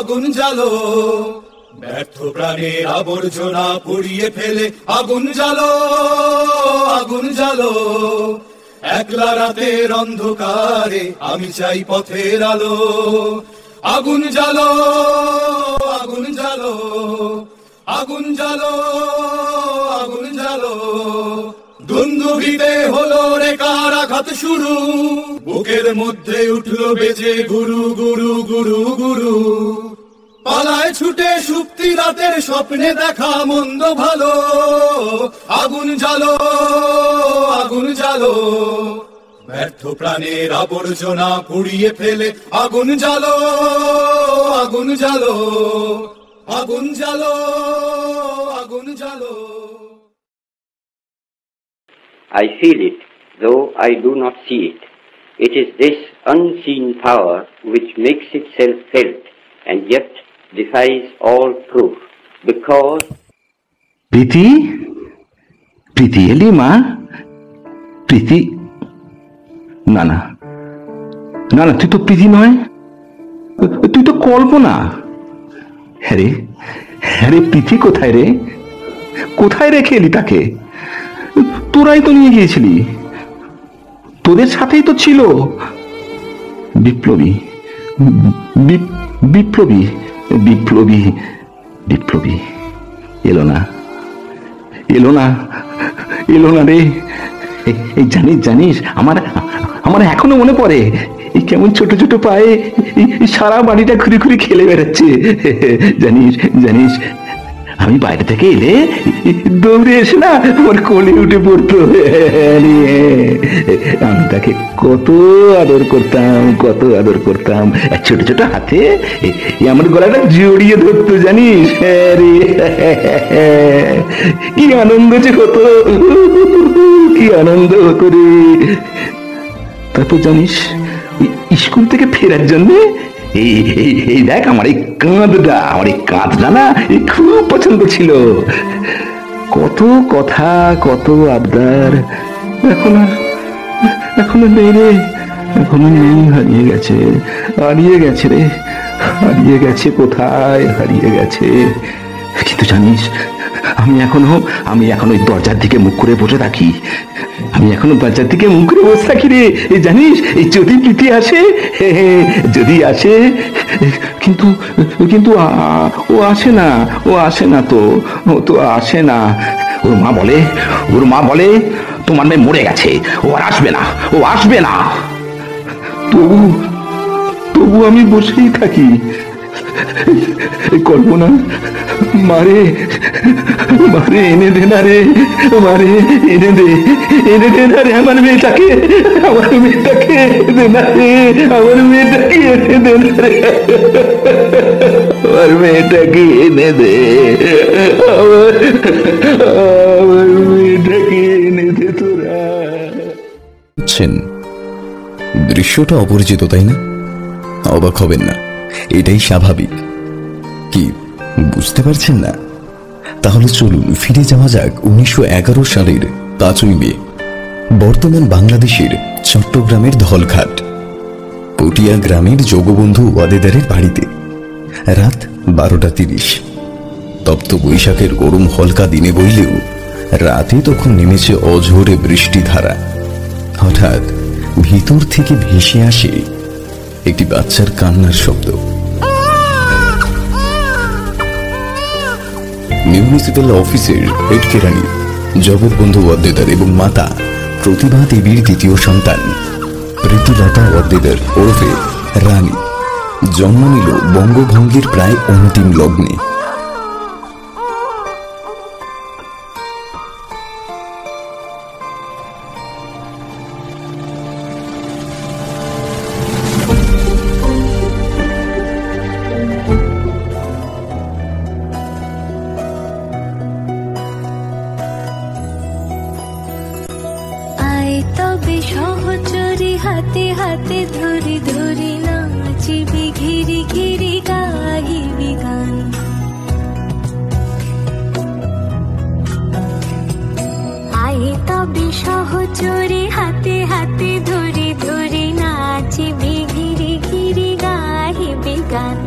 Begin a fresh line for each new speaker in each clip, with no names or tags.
আগুন জ্বালো, ব্যর্থ প্রাণের আবর্জনা পুড়িয়ে ফেলে আগুন জ্বালো, আগুন জ্বালো। একলা রাতের অন্ধকারে আমি চাই পথের আলো, আগুন জ্বালো, আগুন জ্বালো, আগুন জ্বালো, আগুন জ্বালো। দুন্দুভিতে হলো রে কারাঘাত শুরু, বুকের মধ্যে উঠলো বেজে গুরু গুরু গুরু গুরু। পালায় ছুটে সুপ্তি রাতের স্বপ্নে দেখা মন্দ ভালো, আগুন জ্বালো, আগুন জ্বালো। ব্যর্থ প্রাণের আবর্জনা পুড়িয়ে ফেলে আগুন জ্বালো, আগুন জ্বালো, আগুন জ্বালো, আগুন জ্বালো।
I feel it, though I do not see it. It is this unseen power which makes itself felt and yet defies all proof, because...
প্রীতি, প্রীতি এলি মা? প্রীতি? না না না না, তুই তো প্রীতি নয়, তুই তো কল্পনা। হ্যাঁ রে, হ্যাঁ রে, প্রীতি কোথায় রে? কোথায় রেখে এলি তাকে? তোরাই তো নিয়ে গিয়েছিলি, তোদের সাথেই তো ছিল। বিপ্লবী, বিপ্লবী, বিপ্লবী, বিপ্লবী এলো না, এলো না, এলো না রে। এই জানিস, জানিস আমার আমার এখনো মনে পড়ে এই কেমন ছোট ছোট পায়ে সারা বাড়িটা ঘুরে ঘুরে খেলে বেড়াচ্ছে। জানিস, জানিস আমি বাইরে থেকে এলে দৌড়ে এসে না আমার কোলে উঠে পড়তো। আমি তাকে কত আদর করতাম, কত আদর করতাম। ছোট ছোট হাতে আমার গলাটা জড়িয়ে ধরতো, জানিস? কি আনন্দ যে হতো, কি আনন্দ হতো রে। তারপর জানিস স্কুল থেকে ফেরার জন্য এই দেখ আমার এই কাঁধটা, আমার এই কাঁধটা না খুব পছন্দ ছিল। কত কথা, কত আবদার, এখনো নেই রে, এখনো নেই, হারিয়ে গেছে, হারিয়ে গেছে রে, হারিয়ে গেছে, কোথায় হারিয়ে গেছে। কিন্তু জানিস আমি এখনো ওই দরজার দিকে মুখ করে বসে থাকি, আমি এখনো দরজার দিকে মুখ করে বসে থাকি রে। জানিস এই যদি প্রীতি আসে, যদি আসে, কিন্তু কিন্তু ও আসে না, ও আসে না, তো ও তো আসে না। ওর মা বলে তোমার মেয়ে মরে গেছে, ও আর আসবে না, ও আসবে না। তবু আমি বসেই থাকি। কল্পনা, মারে মারে এনে দে না রে, মারে এনে দে, এনে দে না রে আমার মেয়েটাকে, আমার মেয়েটাকে দে না রে, আমার মেয়েটাকে এনে দে না রে, আমার মেয়েটাকে এনে দে, আমার মেয়েটাকে এনে দে তোরা।
দৃশ্যটা অপরিচিত, তাই না? অবাক হবেন না, এটাই স্বাভাবিক। কি বুঝতে পারছেন না? তাহলে চলুন ফিরে যাওয়া যাক 1911 সালের 5ই মে, বর্তমান বাংলাদেশের চট্টগ্রামের ধলঘাট পটিয়া গ্রামের যোগবন্ধু ওয়াদেদারের বাড়িতে। রাত 12:30। তপ্ত বৈশাখের গরম হলকা দিনে বইলেও রাতে তখন নেমেছে অঝোরে বৃষ্টিধারা। হঠাৎ ভিতর থেকে ভেসে আসে একটি বাচ্চার কান্নার শব্দ। মিউনিসিপ্যাল অফিসের হেড কেরানি জগৎবন্ধু ওয়াদ্দেদার এবং মাতা প্রতিভা দেবীর দ্বিতীয় সন্তান প্রীতিলতা ওয়াদ্দেদার ওরফে রানী জন্ম নিল বঙ্গভঙ্গের প্রায় অন্তিম লগ্নে।
তবে সহচরি হাতে হাতে ধরি ধরি নাচিবি, ঘিরি ঘিরি গাহিবি গান। আয় তবে সহচরি হাতে হাতে ধরি ধরি নাচিবি, ঘিরি ঘিরি গাহিবি গান।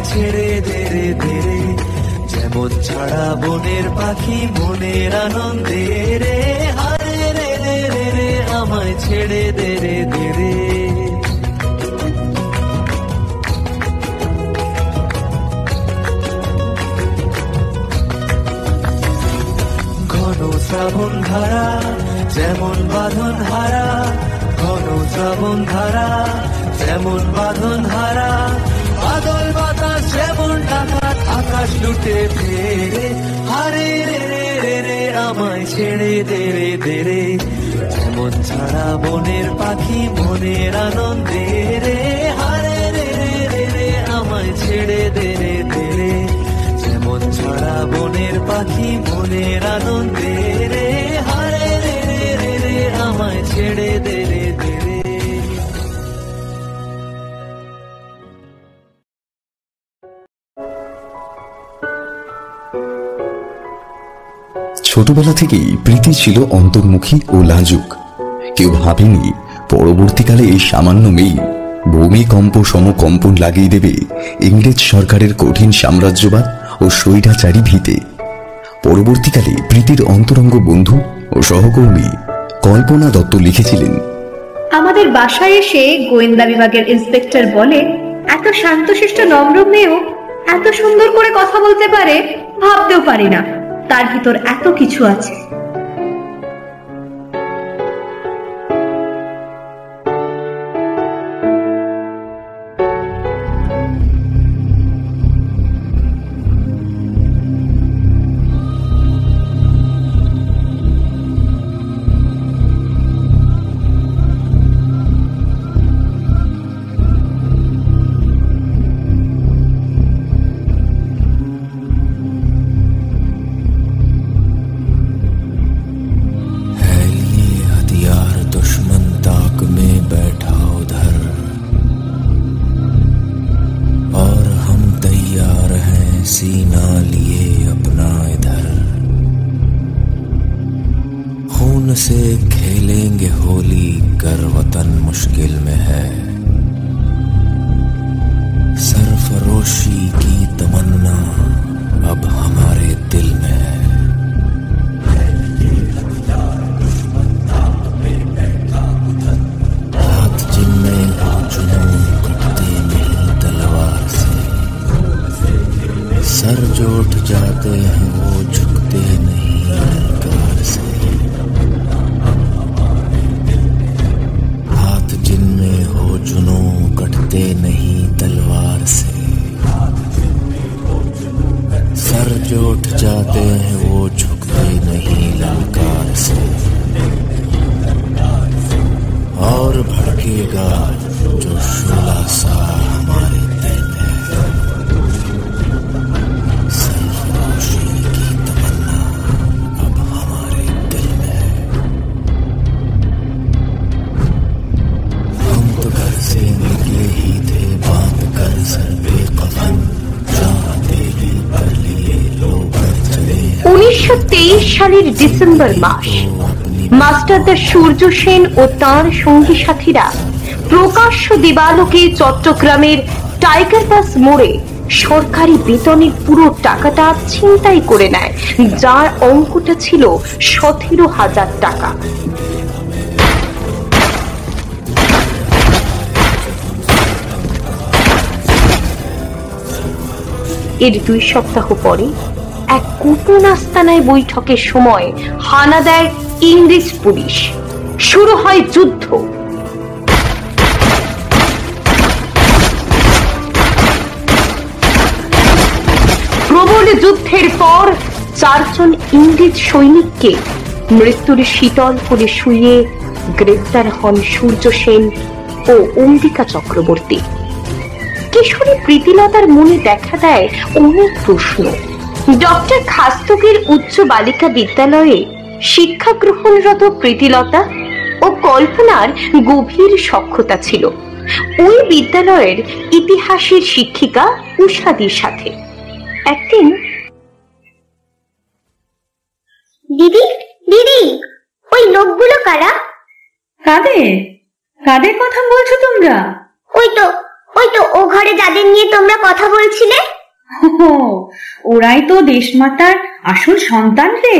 ছেড়ে দে রে দে রে, যেমন ছাড়া বনের পাখি মনের আনন্দে রে, হারে রে রে রে রে আমায় ছেড়ে দে রে দে রে। ঘন শ্রাবণ ধারা যেমন বাঁধন হারা, ঘন শ্রাবণ ধারা যেমন বাঁধন হারা, বাদল বাতাস যেমন ডাকাত আকাশ লুটে ফেরে, হারে রে রে রে রে আমায় ছেড়ে দে রে দে রে, যেমন ছাড়া বনের পাখি মনের আনন্দে রে, হারে রে রে রে রে আমায় ছেড়ে দে রে দে রে, যেমন ছাড়া বনের পাখি মনের আনন্দে রে, হারে রে রে রে রে আমায় ছেড়ে দে রে দে রে।
ছোটবেলা থেকেই প্রীতি ছিল অন্তর্মুখী ও লাজুক। কেউ ভাবেনি পরবর্তীকালে এই সামান্য মেয়ে ভূমিকম্প সম কম্পন লাগিয়ে দেবে ইংরেজ সরকারের কঠিন সাম্রাজ্যবাদ ও স্বৈরাচারী ভিতে। পরবর্তীকালে প্রীতির অন্তরঙ্গ বন্ধু ও সহকর্মী কল্পনা দত্ত লিখেছিলেন,
আমাদের বাসায় এসে গোয়েন্দা বিভাগের ইন্সপেক্টর বলে, এত শান্তশিষ্ট নম্র মেয়েও এত সুন্দর করে কথা বলতে পারে, ভাবতেও পারি না তার ভিতর এত কিছু আছে।
सीना लिए अपना इधर, खून से खेलेंगे होली कर वतन मुश्किल में है, सरफरोशी की तमन्ना अब हमारे दिल में है। हाथ जिनमें हो जुनून कटते नहीं तलवार से, सर जो उठ जाते हैं वो झुकते नहीं अहंकार से। हाथ जिनमें हो जुनून कटते नहीं तलवार से, सर जो उठ जाते हैं वो झुकते नहीं ललकार से। और भड़केगा जो शोला सा हमारे दिल में, सरफरोशी की तमन्ना अब हमारे दिल में है। हम तो घर से निकले ही थे बात कर सर पे कफन, चाहते भी कर लिए लोग चले।
1923 সালের ডিসেম্বর মাস, মাস্টারদা সূর্য সেন ও তাঁর সঙ্গী সাথীরা প্রকাশ্য দিবালোকে চট্টগ্রামের টাইগার পাস মোড়ে সরকারি বেতনের পুরো টাকাটা ছিনতাই করে নেয়, যার অঙ্কটা ছিল 17,000 টাকা। এর 2 সপ্তাহ পরে এক গোপন আস্তানায় বৈঠকের সময় হানা দেয় ইংরেজ পুলিশ। শুরু হয় যুদ্ধ। প্রবল যুদ্ধের পর 4 জন ইংরেজ সৈনিককে মৃত্যুর শীতল কোলে শুইয়ে গ্রেপ্তার হন সূর্য সেন ও অম্বিকা চক্রবর্তী। কিশোরী প্রীতিলতার মনে দেখা দেয় অনেক প্রশ্ন। ডক্টর খাস্তগীর উচ্চ বালিকা বিদ্যালয়ে শিক্ষা গ্রহণরত প্রীতিলতা ও কল্পনার গভীর সখ্যতা ছিল ওই বিদ্যালয়ের ইতিহাসের শিক্ষিকা উষাদির সাথে। একদিন,
দিদি দিদি ওই লোকগুলো কারা?
কাদের কাদের কথা বলছো তোমরা?
ওই তো ও ঘরে যাদের নিয়ে তোমরা কথা বলছিলে।
ওরাই তো দেশমাতার আসল সন্তান রে।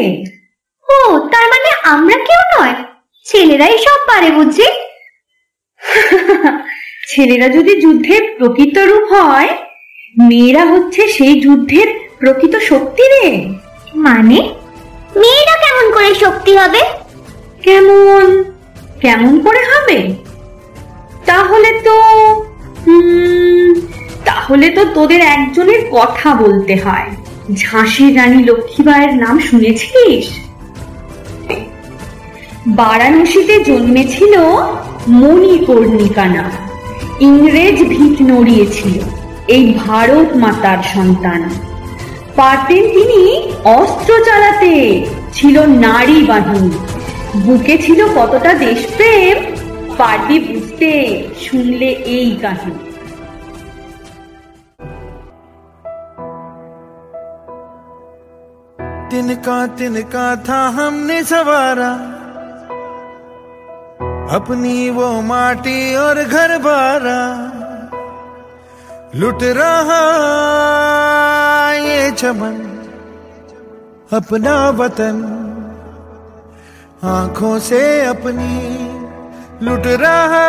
ও, তার মানে আমরা কেউ নয়, ছেলেরাই সব পারে বুঝি।
ছেলেরা যদি যুদ্ধের প্রকৃত রূপ হয়, মেয়েরা হচ্ছে সেই যুদ্ধের প্রকৃত শক্তি রে।
মানে মেয়েরা কেমন করে শক্তি হবে?
কেমন কেমন করে হবে? তাহলে তো তোদের একজনের কথা বলতে হয়। ঝাঁসির রানী লক্ষ্মীবাইয়ের নাম শুনেছিস? বারাণসীতে জন্মেছিল মণিকর্ণিকা নাম। ইংরেজ ভিত নড়িয়েছিল এই ভারত মাতার সন্তান। পারতেন তিনি অস্ত্র চালাতে, ছিল নারী বাহিনী, বুকে ছিল কতটা দেশপ্রেম, পারবি বুঝতে শুনলে এই কাহিনী।
तिनका था हमने सवारा, अपनी वो माटी और घर बारा, लुट रहा ये चमन अपना वतन, आंखों से अपनी लुट रहा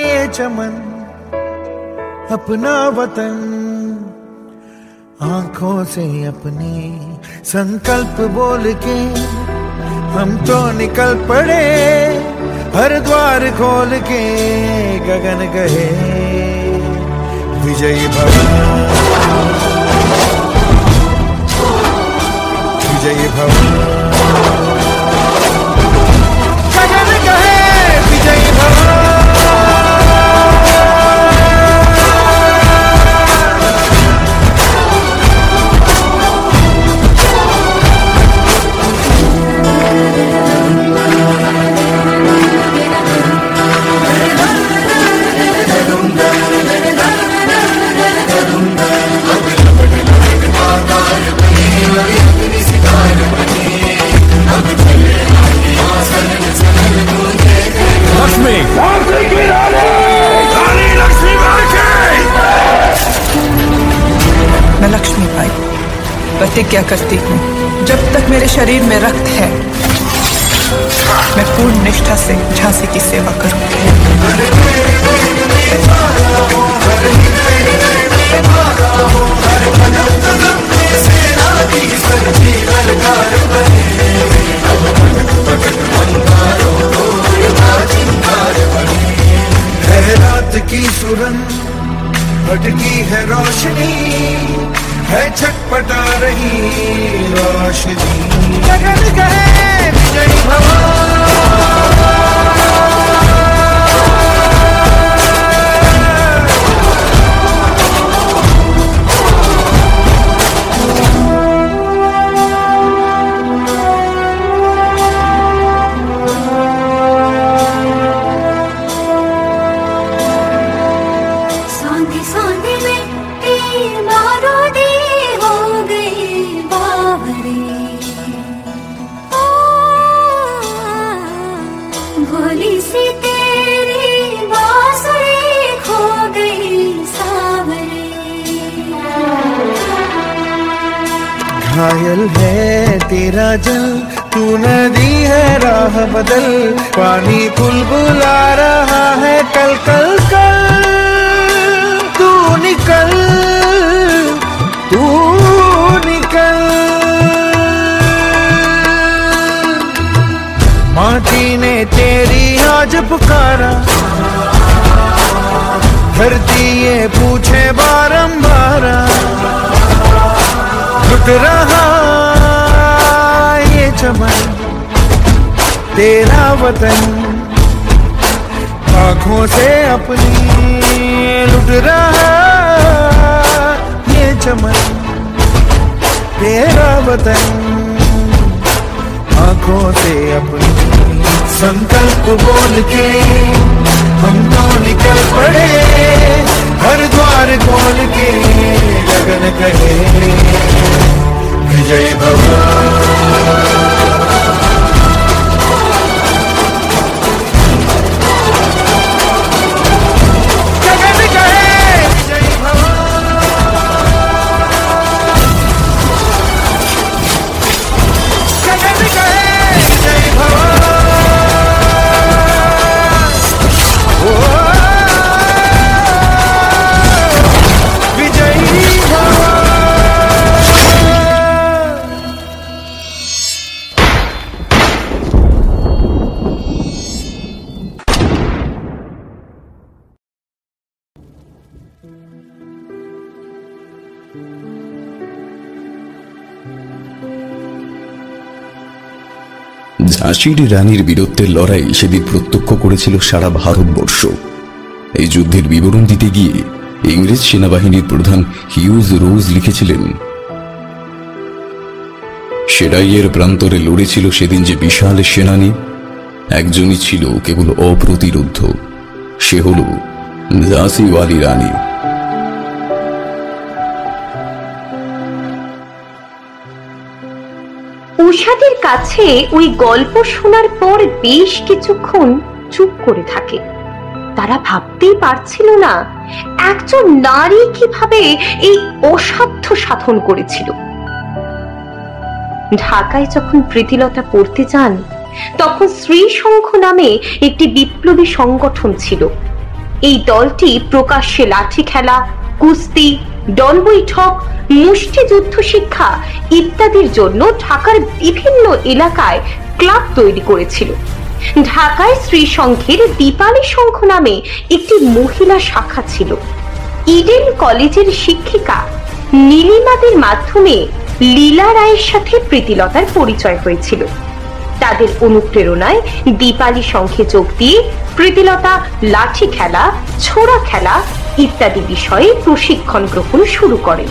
ये चमन अपना वतन, आंखों से अपनी संकल्प बोल के हम तो निकल पड़े, हर द्वार खोल के गगन गए विजयी भव, विजयी भव, गगन गए विजयी भव।
मैं लक्ष्मी बाई प्रतिज्ञा करती हूँ, जब तक मेरे शरीर में रक्त है मैं पूर्ण निष्ठा से झांसी की सेवा करूंगी।
रात की सुरंग भटकी है रोशनी, है छटपटा रही रोशनी, गगन गए विजयी भव। घायल है तेरा जल, तू नदी है राह बदल, पानी बुलबुला रहा है कल कल कल, तू निकल तू निकल। माटी ने तेरी आज पुकारा, धरती ये पूछे बारंबार, लुट रहा ये चमन तेरा वतन, आंखों से अपनी लुट रहा ये चमन तेरा वतन, आंखों से अपनी संकल्प बोल के हम तो निकल पड़े, हर द्वार खोल के गगन कहे विजय भव।
ঝাঁসির রানীর বীরত্বের লড়াই সেদিন প্রত্যক্ষ করেছিল সারা ভারতবর্ষ। এই যুদ্ধের বিবরণ দিতে গিয়ে ইংরেজ সেনাবাহিনীর প্রধান হিউজ রোজ লিখেছিলেন, সেরাইয়ের প্রান্তরে লড়েছিল সেদিন যে বিশাল সেনানী, একজনই ছিল কেবল অপ্রতিরোধ্য, সে হল ঝাঁসিওয়ালি রানী।
উষাদের কাছে ওই গল্প শোনার পর বেশ কিছুক্ষণ চুপ করে থাকে। তারা ভাবতেই পারছিল না একজন নারী কিভাবে এই অসাধ্য সাধন করেছিল। ঢাকায় যখন প্রীতিলতা পড়তে যান তখন শ্রীসংঘ নামে একটি বিপ্লবী সংগঠন ছিল। এই দলটি প্রকাশ্যে লাঠি খেলা, কুস্তি, দল বৈঠক, মুষ্টিযুদ্ধ শিক্ষা ইত্যাদির জন্য ঢাকার বিভিন্ন এলাকায় ক্লাব তৈরি করেছিল। ঢাকায় শ্রীসংঘের দীপালি সংঘ নামে একটি মহিলা শাখা ছিল। ইডেন কলেজের শিক্ষিকা নীলিমাদের মাধ্যমে লীলা রায়ের সাথে প্রীতিলতার পরিচয় হয়েছিল। তাদের অনুপ্রেরণায় দীপালি সংঘে যোগ দিয়ে প্রীতিলতা লাঠি খেলা, ছোড়া খেলা ইত্যাদি বিষয়ে প্রশিক্ষণ গ্রহণ শুরু করেন।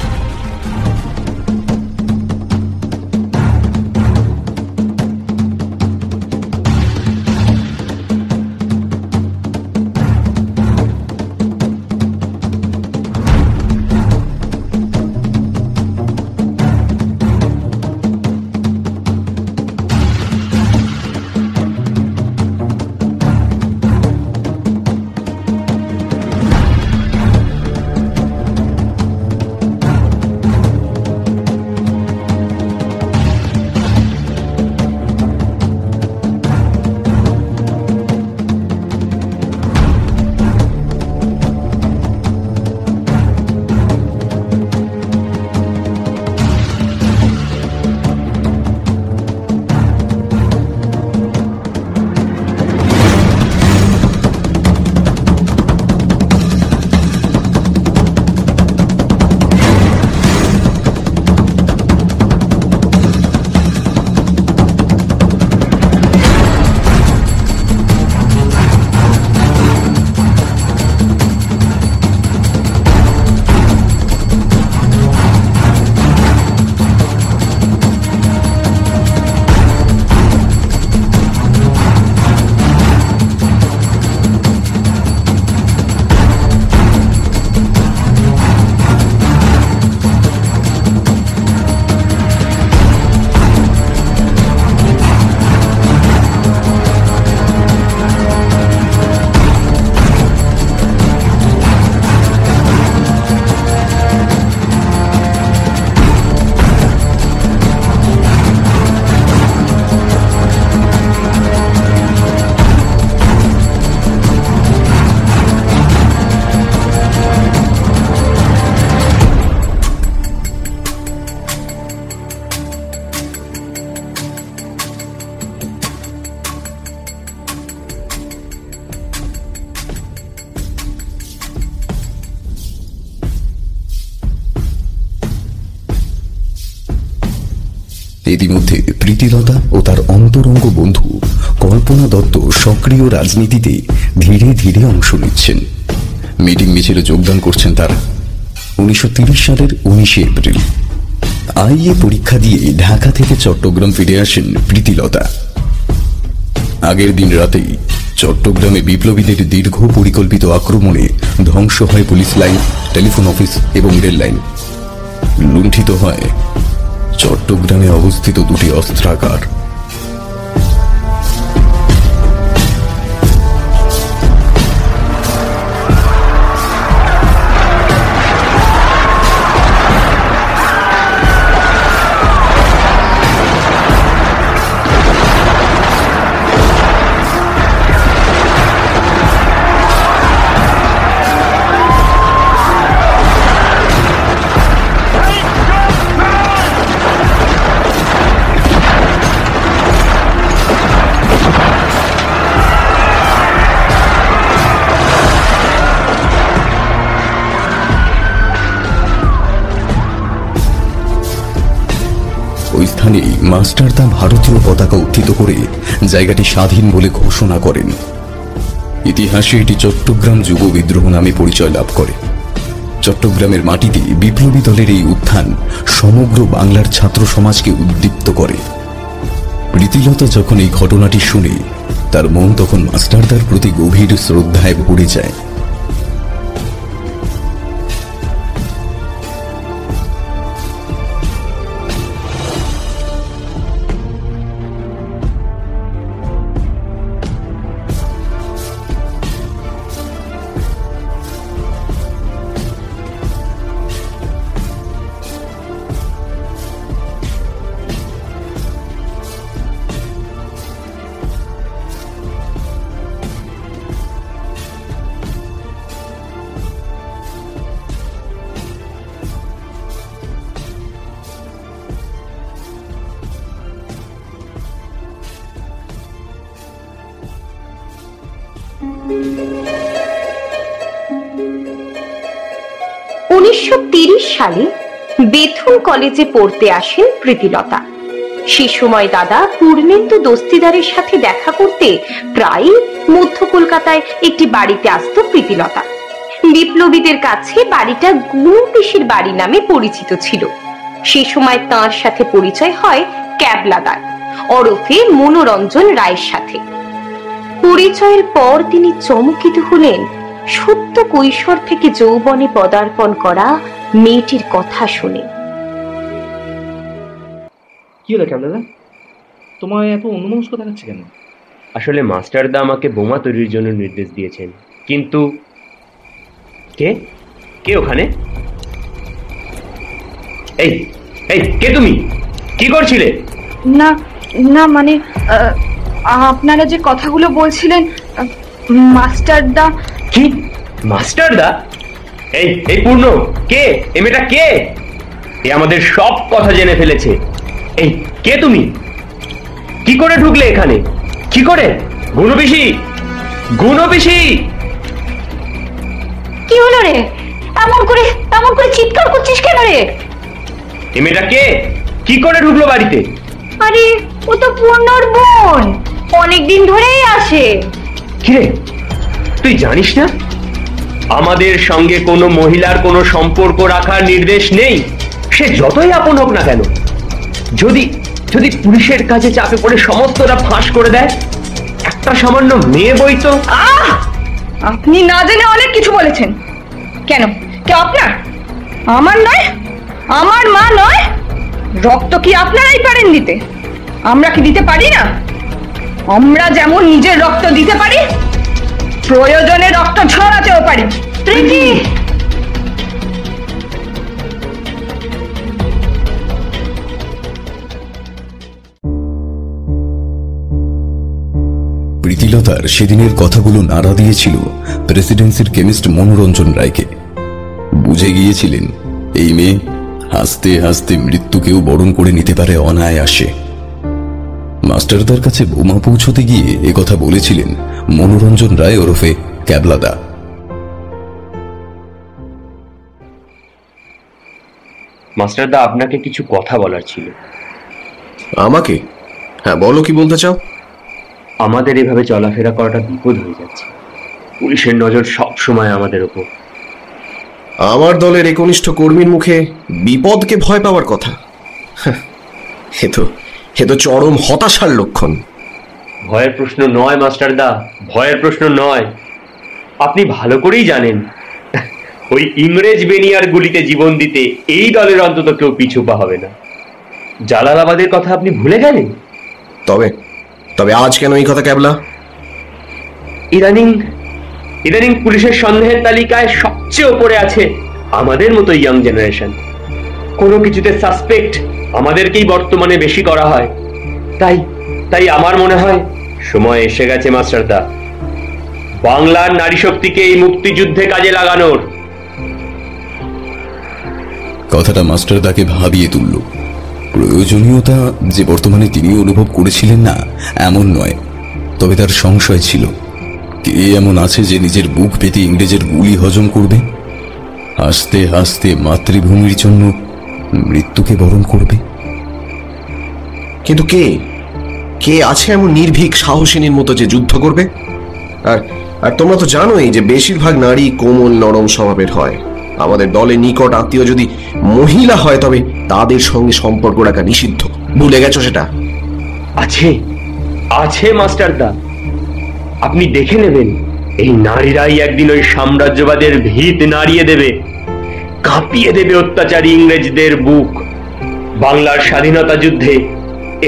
ইতিমধ্যে প্রীতিলতা ও তার অন্তরঙ্গ বন্ধু কল্পনা দত্ত সক্রিয় রাজনীতিতে ধীরে ধীরে অংশ নিচ্ছেন। মিটিং মিছিলে যোগদান করছেন তারা। 1930 সালের 19 এপ্রিল আইএ পরীক্ষা দিয়ে ঢাকা থেকে চট্টগ্রাম ফিরে আসেন প্রীতিলতা। আগের দিন রাতেই চট্টগ্রামে বিপ্লবীদের দীর্ঘ পরিকল্পিত আক্রমণে ধ্বংস হয় পুলিশ লাইন, টেলিফোন অফিস এবং রেল লাইন। লুণ্ঠিত হয় চট্টগ্রামে অবস্থিত দুটি অস্ত্রাগার। স্থানেই মাস্টারদা ভারতীয় পতাকা উত্থিত করে জায়গাটি স্বাধীন বলে ঘোষণা করেন। ইতিহাসে এটি চট্টগ্রাম যুব বিদ্রোহ নামে পরিচয় লাভ করে। চট্টগ্রামের মাটিতে বিপ্লবী দলের এই উত্থান সমগ্র বাংলার ছাত্র সমাজকে উদ্দীপ্ত করে। প্রীতিলতা যখন এই ঘটনাটি শুনে তার মন তখন মাস্টারদার প্রতি গভীর শ্রদ্ধায় ভরে যায়।
1930 সালে বেথুন কলেজে পড়তে আসেন প্রীতিলতা। সে সময় দাদা পূর্ণেন্দু দস্তিদারের সাথে দেখা করতে প্রায় মধ্য কলকাতায় একটি বাড়িতে আসত প্রীতিলতা। বিপ্লবীদের কাছে বাড়িটা গুনু পিসির বাড়ি নামে পরিচিত ছিল। সে সময় তার সাথে পরিচয় হয় ক্যাবলাদার ওরফে মনোরঞ্জন রায়ের সাথে। পরিচয়ের পর তিনি চমকিত হলেন সত্য কৈশোর থেকে যৌবনে পদার্পণ করা মেয়েটির কথা শুনে।
কি হলো ক্যাবলাদা, তোমায় এত অন্যমনস্ক দেখাচ্ছে কেন?
আসলে মাস্টারদা আমাকে বোমা তৈরির জন্য নির্দেশ দিয়েছেন, কিন্তু কে কে ওখানে? এই এই কে তুমি? কি করছিলে?
না না মানে আপনারা যে কথাগুলো বলছিলেন মাস্টারদা।
কি মাস্টারদা? এই এই পূর্ণ কে? এই মেয়েটা কে? এ আমাদের সব কথা জেনে ফেলেছে। এই কে তুমি? কি করে ঢুকলে এখানে? কি করে? গুনু পিসি, গুনু পিসি!
কি হলো রে? এমন করে চিৎকার করছিস কেন রে?
এই মেয়েটা কে? কি করে ঢুকলো বাড়িতে?
আরে ও তো পূর্ণর বোন, অনেকদিন ধরেই আসে।
কিরে, তুই জানিস না আমাদের সঙ্গে কোনো মহিলার কোনো সম্পর্ক রাখার নির্দেশ নেই, সে যতই আপন হোক না কেন। যদি যদি পুলিশের কাছে চাপে পড়ে সমস্তটা ফাঁস করে দেয়, একটা সামান্য মেয়ে বই তো।
আপনি না জেনে অনেক কিছু বলেছেন। কেন? কে আপনার? আমার নয়, আমার মা নয়। রক্ত কি আপনারাই পারেন দিতে? আমরা কি দিতে পারি না? আমরা যেমন নিজের রক্ত দিতে পারি, প্রয়োজনে রক্ত ঝরাতেও পারি। প্রীতি,
প্রীতিলতার সেদিনের কথাগুলো নাড়া দিয়েছিল প্রেসিডেন্সির কেমিস্ট মনোরঞ্জন রায়কে। বুঝে গিয়েছিলেন এই মেয়ে হাসতে হাসতে মৃত্যুকেও বরণ করে নিতে পারে অনায়াসে। মাস্টারদার কাছে বোমা পৌঁছতে গিয়ে একথা বলেছিলেন মনোরঞ্জন রায় ওরফে ক্যাবলাদা।
মাস্টারদা, আপনাকে কিছু কথা বলার ছিল।
আমাকে? হ্যাঁ বলো, কি বলতে চাও?
আমাদের এভাবে চলাফেরা করাটা বিপদ হয়ে যাচ্ছে। পুলিশের নজর সব সময় আমাদের উপর।
আমার দলের একনিষ্ঠ কর্মীর মুখে বিপদকে ভয় পাওয়ার কথা? এ তো চরম হতাশার লক্ষণ।
ভয়ের প্রশ্ন নয় মাস্টারদা, ভয়ের প্রশ্ন নয়। আপনি ভালো করেই জানেন ওই ইংরেজ বেনিয়ার গুলিতে জীবন দিতে এই দলের অন্তত কেউ পিছু পা হবে না। জালালাবাদের কথা আপনি ভুলে গেলেন?
তবে তবে আজ কেন এই কথা ক্যাবলা?
ইদানিং পুলিশের সন্দেহের তালিকায় সবচেয়ে উপরে আছে আমাদের মতো ইয়াং জেনারেশন। কোনো কিছুতে সাসপেক্ট আমাদেরকেই বর্তমানে বেশি করা হয়। তাই আমার মনে হয় সময় এসে গেছে মাস্টারদা, বাংলার নারী শক্তিকে এই মুক্তিযুদ্ধে কাজে লাগানোর।
কথাটা মাস্টারদাকে ভাবিয়ে তুলল। প্রয়োজনীয়তা যে বর্তমানে তিনি অনুভব করেছিলেন না এমন নয়, তবে তার সংশয় ছিল কে এমন আছে যে নিজের বুক পেতে ইংরেজের গুলি হজম করবে, হাসতে হাসতে মাতৃভূমির জন্য মৃত্যুকে বরণ করবে।
কিন্তু কে কে আছে এমন নির্ভীক সাহসিনীর মতো যে যুদ্ধ করবে? আর আর তোমরা তো জানোই যে বেশিরভাগ নারী কোমল নরম স্বভাবের হয়। আমাদের দলে নিকট আত্মীয় যদি মহিলা হয় তবে তাদের সঙ্গে সম্পর্ক রাখা নিষিদ্ধ। ভুলে গেছো সেটা?
আছে আছে মাস্টারদা, আপনি দেখে নেবেন এই নারীরাই একদিন ওই সাম্রাজ্যবাদের ভিত নাড়িয়ে দেবে, কাঁপিয়ে দেবে অত্যাচারী ইংরেজদের বুক। বাংলার স্বাধীনতা যুদ্ধে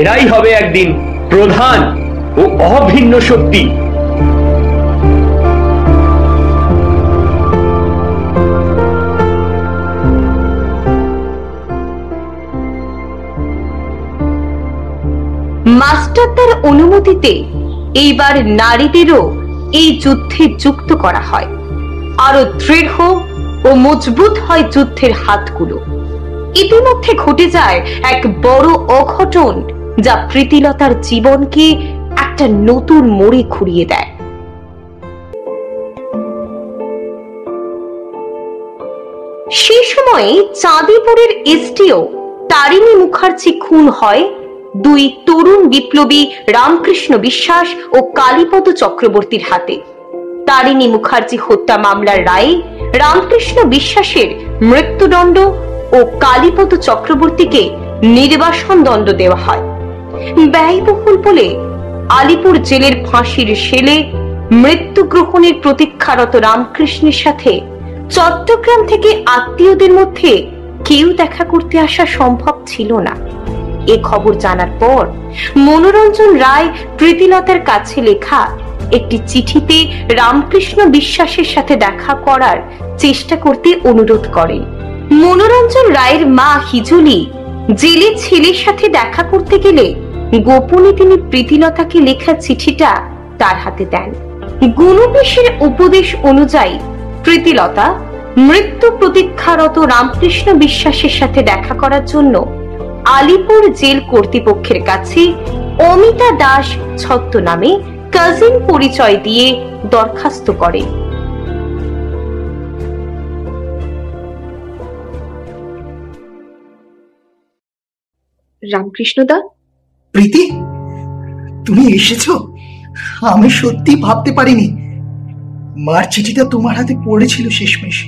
এরাই হবে একদিন প্রধান ও অভিন্ন শক্তি।
মাস্টারদার অনুমতিতে এইবার নারীদেরও এই যুদ্ধে যুক্ত করা হয়। আরো দৃঢ় ও মজবুত হয় যুদ্ধের হাতগুলো। ইতিমধ্যে ঘটে যায় এক বড় অঘটন, যা প্রীতিলতার জীবনকে একটা নতুন মোড়ে ঘুরিয়ে দেয়। সেই সময়ে চাঁদিপুরের এসডিও তারিণী মুখার্জি খুন হয় দুই তরুণ বিপ্লবী রামকৃষ্ণ বিশ্বাস ও কালীপদ চক্রবর্তীর হাতে। তারিণী মুখার্জি হত্যা মামলার রায়ে রামকৃষ্ণ বিশ্বাসের মৃত্যুদণ্ড ও কালীপদ চক্রবর্তীকে নির্বাসন দণ্ড দেওয়া হয়। ব্যয়বহুল বলে আলিপুর জেলের ফাঁসির শেলে মৃত্যু গ্রহণের প্রতীক্ষারত রামকৃষ্ণের সাথে চট্টগ্রাম থেকে আত্মীয়দের মধ্যে কেউ দেখা করতে আসা সম্ভব ছিল না। এ খবর জানার পর মনোরঞ্জন রায় প্রীতিলতার কাছে লেখা একটি চিঠিতে রামকৃষ্ণ বিশ্বাসের সাথে দেখা করার চেষ্টা করতে অনুরোধ করেন। মনোরঞ্জন রায়ের মা হিজলি জেলে ছেলের সাথে দেখা করতে গেলে গোপনে তিনি প্রীতিলতাকে লেখা চিঠিটা তার হাতে দেন। গুণবেশের উপদেশ অনুযায়ী প্রীতিলতা মৃত্যু প্রতীক্ষারত রামকৃষ্ণ বিশ্বাসের সাথে দেখা করার জন্য আলিপুর জেল কর্তৃপক্ষের কাছে অমিতা দাস ছদ্মনামে কাজিন পরিচয় দিয়ে দরখাস্ত করে।
রামকৃষ্ণদা।
প্রীতি, তুমি এসেছো? আমি সত্যি ভাবতে পারিনি। মার চিঠিটা তোমার হাতে পড়েছিল শেষমেশ।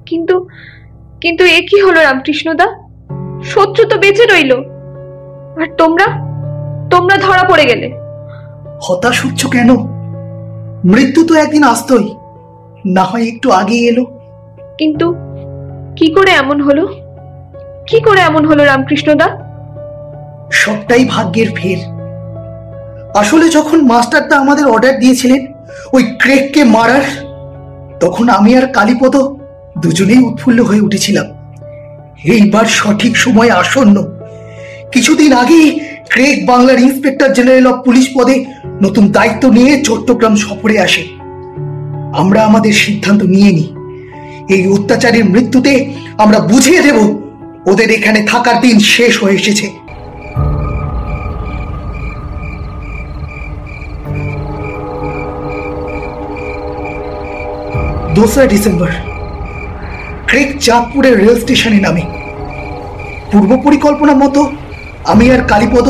কিন্তু কিন্তু এ কি হলো রামকৃষ্ণদা? শত্রু তো বেঁচে রইল, আর তোমরা ধরা পড়ে গেলে।
হতাশ হচ্ছ কেন? মৃত্যু তো একদিন আসতই, না হয় একটু আগে এলো।
কিন্তু কি করে এমন হলো? কি করে এমন হলো রামকৃষ্ণদা?
সবটাই ভাগ্যের ফের। আসলে যখন মাস্টারদা আমাদের অর্ডার দিয়েছিলেন ওই ক্রেককে মারার, তখন আমি আর কালীপদ দুজনেই উৎফুল্ল হয়ে উঠেছিলাম। এইবার সঠিক সময় আসন্ন। কিছুদিন আগেই ক্রেক বাংলার ইন্সপেক্টর জেনারেল অফ পুলিশ পদে নতুন দায়িত্ব নিয়ে চট্টগ্রাম সফরে আসে। আমরা আমাদের সিদ্ধান্ত নিয়ে নিই, এই অত্যাচারের মৃত্যুতে আমরা বুঝিয়ে দেব ওদের এখানে থাকার দিন শেষ হয়ে এসেছে। ডিসেম্বর ক্রেক চাঁদপুরের রেল স্টেশনে নামে। পূর্ব পরিকল্পনা মতো আমি আর কালীপদ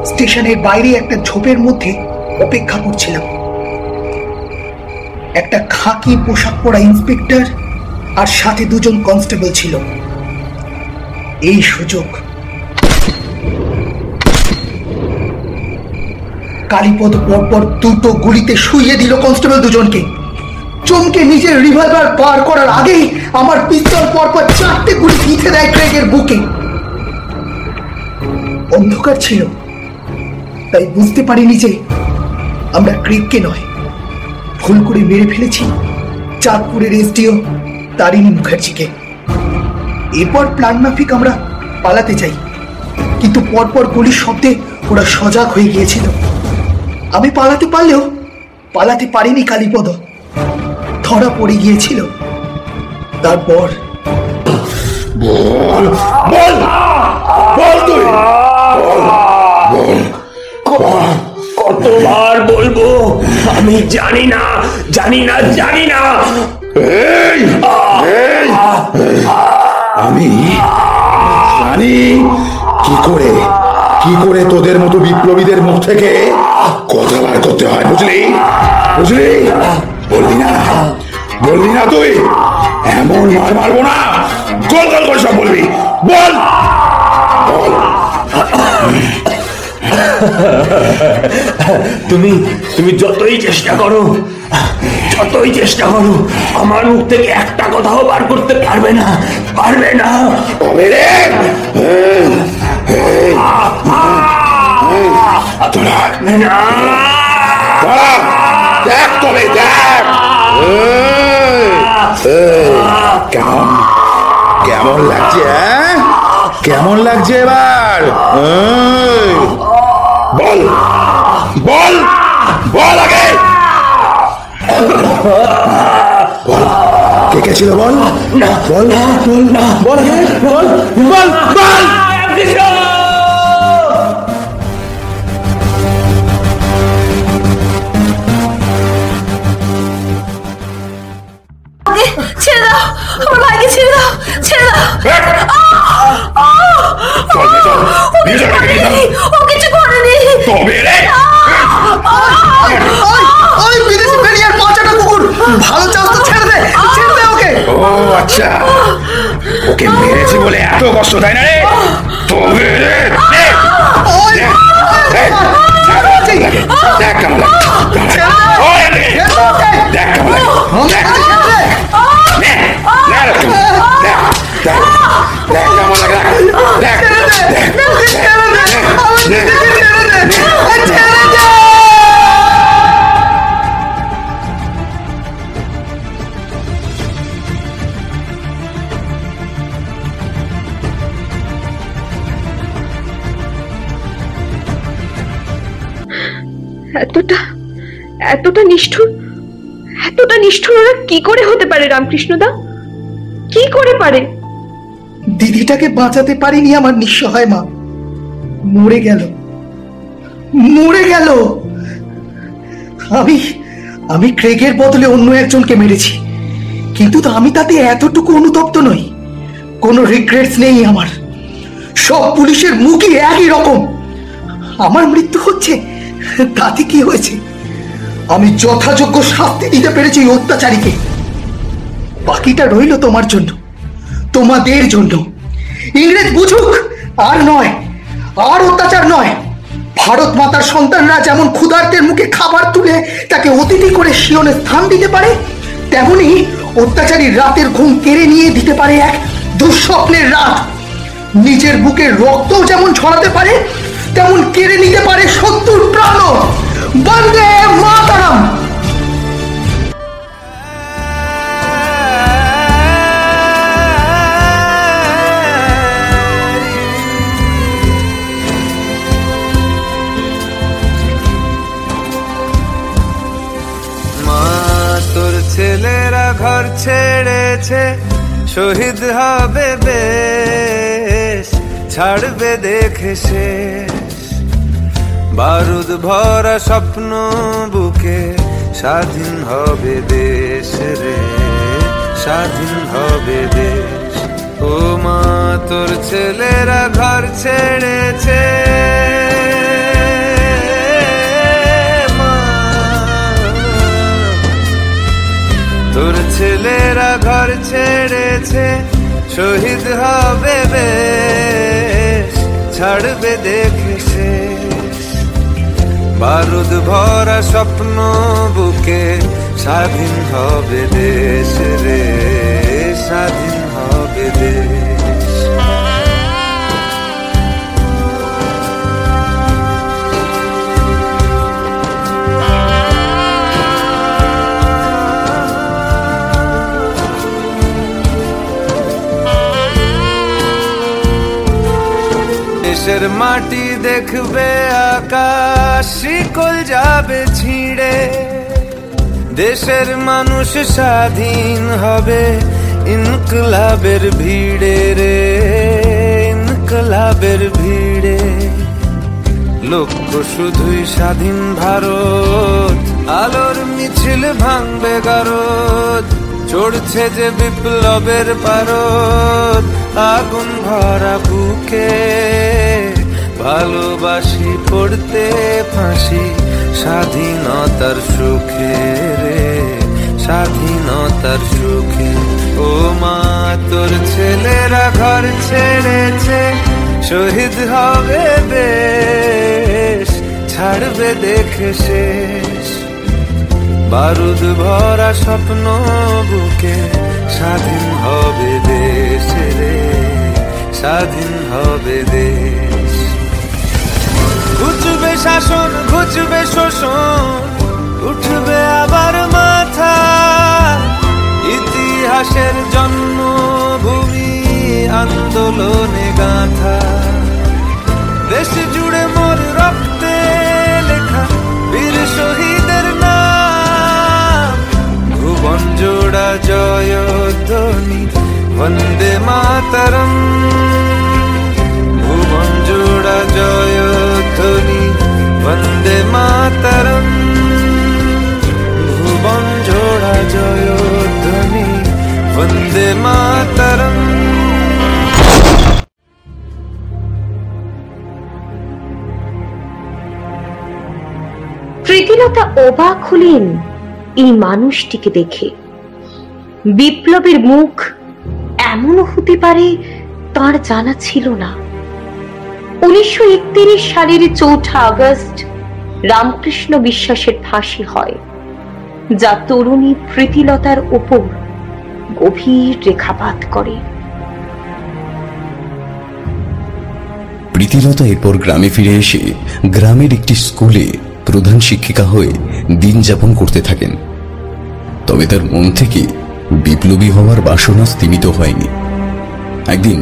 স্টেশনের বাইরে একটা ঝোপের মধ্যে অপেক্ষা করছিলাম। একটা খাকি পোশাক পরা ইন্সপেক্টর আর সাথে দুজন কনস্টেবল ছিল। এই সুযোগ কালীপদ পরপর দুটো গুলিতে শুইয়ে দিল কনস্টেবল দুজনকে। চমকে নিজের রিভলভার বার করার আগেই আমার পিস্তল পরপর 4টে গুলি গিথে দেয় ক্রেগের বুকে। অন্ধকার ছিল, তাই বুঝতে পারিনি যে আমরা ক্রেগকে নয়, ভুল করে মেরে ফেলেছি চাঁদপুরের এসডিও তারিণী মুখার্জিকে। এরপর প্ল্যান মাফিক আমরা পালাতে যাই, কিন্তু পরপর গুলির শব্দে ওরা সজাগ হয়ে গিয়েছিল। আমি পালাতে পারলেও পালাতে পারিনি কালীপদ, ধরা পড়ে গিয়েছিল। তারপর
কতবার বলবো আমি জানি না, জানি না, জানি না।
আমি জানি কি করে কি করে তোদের মতো বিপ্লবীদের মুখ থেকে কথা বার করতে হয়, বুঝলি? বুঝলি? বলবি না তুই? এমন মার মারবো না, গোল গোল করে সব বলবি। বল বল।
তুমি যতই চেষ্টা করো আমার মুখ থেকে একটা কথাও বার করতে পারবে না।
তবে রে দেখ, তবে দেখ কেমন লাগছে, কেমন লাগছে এবার? বল বল বল আগে বল, কে ছিল বল বল বল বল বল বল বল।
ছেড়ে দাও, আমার ভাইকে ছেড়ে দাও, ছেড়ে দাও। ও কিছু করেনি।
ভালো চাস তো ছেড়ে দে, ছেড়ে দে ওকে।
ও আচ্ছা, ওকে মেরেছি বলে এত কষ্ট, তাই না রে? তবে রে দেখ কেমন
এতটা নিষ্ঠুর ওরা কি করে হতে পারে রামকৃষ্ণদা? কি করে পারে?
দিদিটাকে বাঁচাতে পারিনি আমার নিঃসহায় মা, মরে গেল। আমি ক্রেগের বদলে অন্য একজনকে মেরেছি, কিন্তু আমি তাতে এতটুকু অনুতপ্ত নই। কোনো রিগ্রেটস নেই আমার। সব পুলিশের মুখই একই রকম। আমার মৃত্যু হচ্ছে, তাতে কি হয়েছে? আমি যথাযোগ্য শাস্তি দিতে পেরেছি অত্যাচারীকে। বাকিটা রইল তোমার জন্য, তোমাদের জন্য। ইংরেজ বুঝুক, আর নয়, আর অত্যাচার নয়। ভারত মাতার সন্তানরা যেমন ক্ষুধার্তের মুখে খাবার তুলে তাকে অতিথি করে শিয়নে স্থান দিতে পারে, তেমনি অত্যাচারী রাতের ঘুম কেড়ে নিয়ে দিতে পারে এক দুঃস্বপ্নের রাত। নিজের বুকের রক্তও যেমন ঝরাতে পারে, তেমন কেড়ে নিতে পারে শত্রুর প্রাণও। বন্দে মাতরম।
ছেলেরা ঘর ছেড়েছে, শহীদ হবে বেশ, ছাড়বে দেখে শেষ। বারুদ ভরা স্বপ্ন বুকে, স্বাধীন হবে দেশ রে, স্বাধীন হবে দেশ। ও মা তোর ছেলেরা ঘর ছেড়েছে, তোর ছেলেরা ঘর ছেড়েছে, শহীদ হবে বেশ, ছাড়বে দেখে শেষ। বারুদ ভরা স্বপ্ন বুকে, স্বাধীন হবে দেশ রে, স্বাধীন হবে দেশ। দেশের মাটি দেখবে আকাশ, শিকল যাবে ছিঁড়ে। দেশের মানুষ স্বাধীন হবে ইনকলাবের ভিড়ে রে, ইনকলাবের ভিড়ে। লক্ষ্য শুধুই স্বাধীন ভারত, আলোর মিছিল ভাঙবে গারদ। চড়ছে যে বিপ্লবের পারদ, আগুন ভরা বুকে ভালোবাসি পড়তে ফাঁসি স্বাধীনতার সুখে রে, স্বাধীনতার সুখে। ও মা তোর ছেলেরা ঘর ছেড়েছে, শহীদ হবে দেশ, ছাড়বে দেখে শেষ। বারুদ ভরা স্বপ্ন বুকে, স্বাধীন হবে দেশ রে, স্বাধীন হবে দেশ। ঘুচবে শাসন, ঘুচবে শোষণ, উঠবে আবার মাথা। ইতিহাসের জন্মভূমি আন্দোলনে গাঁথা। দেশ জুড়ে মোর রক্তে লেখা বীর শহীদের নাম। ভুবন জোড়া জয়ধ্বনি বন্দে মাতরম। ভুবন জোড়া জয়ধ্বনি বন্দে মাতরম। ভুবন জোড়া জয়ধ্বনি বন্দে মাতরম।
প্রীতিলতা অবাক হলেন এই মানুষটিকে দেখে। বিপ্লবের মুখ এমনও হতে পারে তার জানা ছিল না। 1931 সালের 4 আগস্ট রামকৃষ্ণ বিশ্বাসের ফাঁসি হয়, যা তরুণী প্রীতিলতার উপর গভীর রেখাপাত করে।
প্রীতিলতা এরপর গ্রামে ফিরে এসে গ্রামের একটি স্কুলে প্রধান শিক্ষিকা হয়ে দিন যাপন করতে থাকেন। তবে তার মন থেকে বিপ্লবী হওয়ার বাসনা স্তীমিত হয়নি। একদিন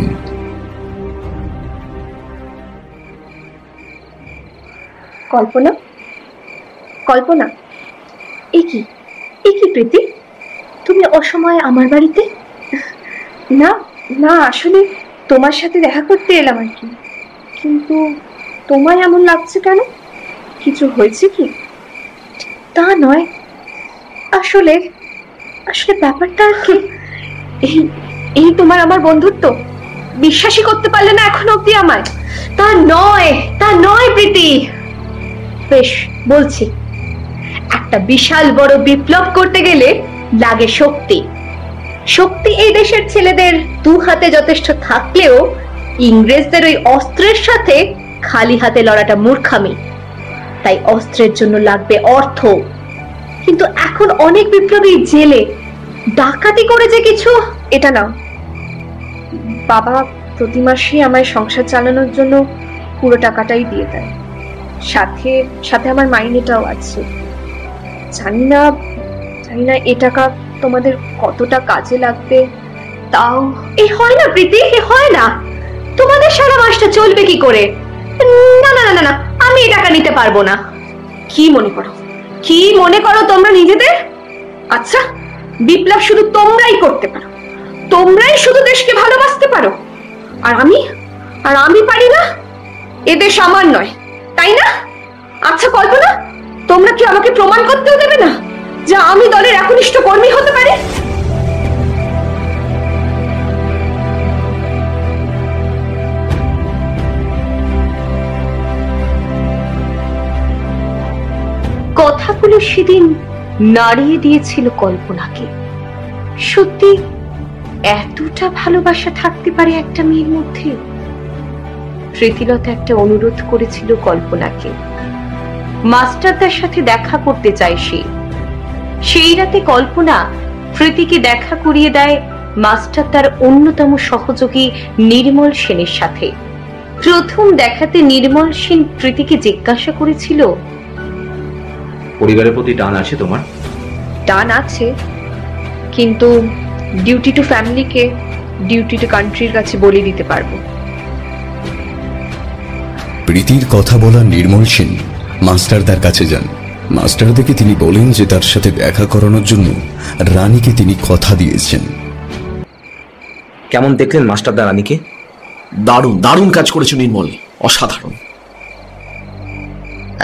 কল্পনা, কল্পনা, এ কি প্রীতি, তুমি অসময়ে আমার বাড়িতে? না না, আসলে তোমার সাথে দেখা করতে এলাম আর কি। কিন্তু তোমায় এমন লাগছে কেন? কিছু হয়েছে কি? তা নয়, আসলে আসলে ব্যাপারটা কি, এই তোমার আমার বন্ধুত্ব বিশ্বাসই করতে পারলে না এখন অব্দি আমায়? তা নয় প্রীতি। বেশ বলছি, একটা বিশাল বড় বিপ্লব করতে গেলে লাগে শক্তি। শক্তি এই দেশের ছেলেদের 2 হাতে যথেষ্ট থাকলেও ইংরেজদের ওই অস্ত্রের সাথে খালি হাতে লড়াটা মূর্খামি। তাই অস্ত্রের জন্য লাগবে অর্থ। কিন্তু এখন অনেক বিপ্লবী জেলে ডাকাতি করে যে কিছু, এটা নাও। বাবা প্রতি মাসে আমায় সংসার চালানোর জন্য পুরো টাকাটাই দিয়ে দেয়, সাথে সাথে আমার মাইনেটাও আছে। জানি না এ টাকা তোমাদের কতটা কাজে লাগবে। তাও এ হয় না প্রীতি, এ হয় না। তোমাদের সারা মাসটা চলবে কি করে? না না না না, আমি এই টাকা নিতে পারবো না। কি মনে করো তোমরা নিজেদের? আচ্ছা, বিপ্লব শুধু তোমরাই করতে পারো, তোমরাই শুধু দেশকে ভালোবাসতে পারো, আর আমি পারি না? এদেশ আমার নয়, তাই না? আচ্ছা কল্পনা, তোমরা কি আমাকে প্রমাণ করতেও দেবে না যে আমি দলের একনিষ্ঠ কর্মী হতে পারি?
কথাগুলো সেদিন নাড়িয়ে দিয়েছিল কল্পনাকে। সত্যি এতটা ভালোবাসা থাকতে পারে একটা মেয়ের মধ্যে? প্রীতিলতা একটা অনুরোধ করেছিল কল্পনাকে, মাস্টারদার সাথে দেখা করতে চায় সে। সেই রাতে কল্পনা প্রীতিকে দেখা করিয়ে দেয় মাস্টারদার অন্যতম সহযোগী নির্মল সেনের সাথে। প্রথম দেখাতে নির্মল সেন প্রীতিকে জিজ্ঞাসা করেছিল,
পরিবারের প্রতি টান আছে তোমার?
টান আছে, কিন্তু ডিউটি টু ফ্যামিলিকে ডিউটি টু কান্ট্রির কাছে বলে দিতে পারবো।
প্রীতির কথা বলা নির্মল সেন মাস্টারদার কাছে যান। মাস্টারদাকে তিনি বলেন যে তার সাথে দেখা করানোর জন্য রানীকে তিনি কথা দিয়েছেন।
কেমন দেখলেন মাস্টারদা রানীকে?
দারুণ দারুণ কাজ করেছে নির্মল, অসাধারণ।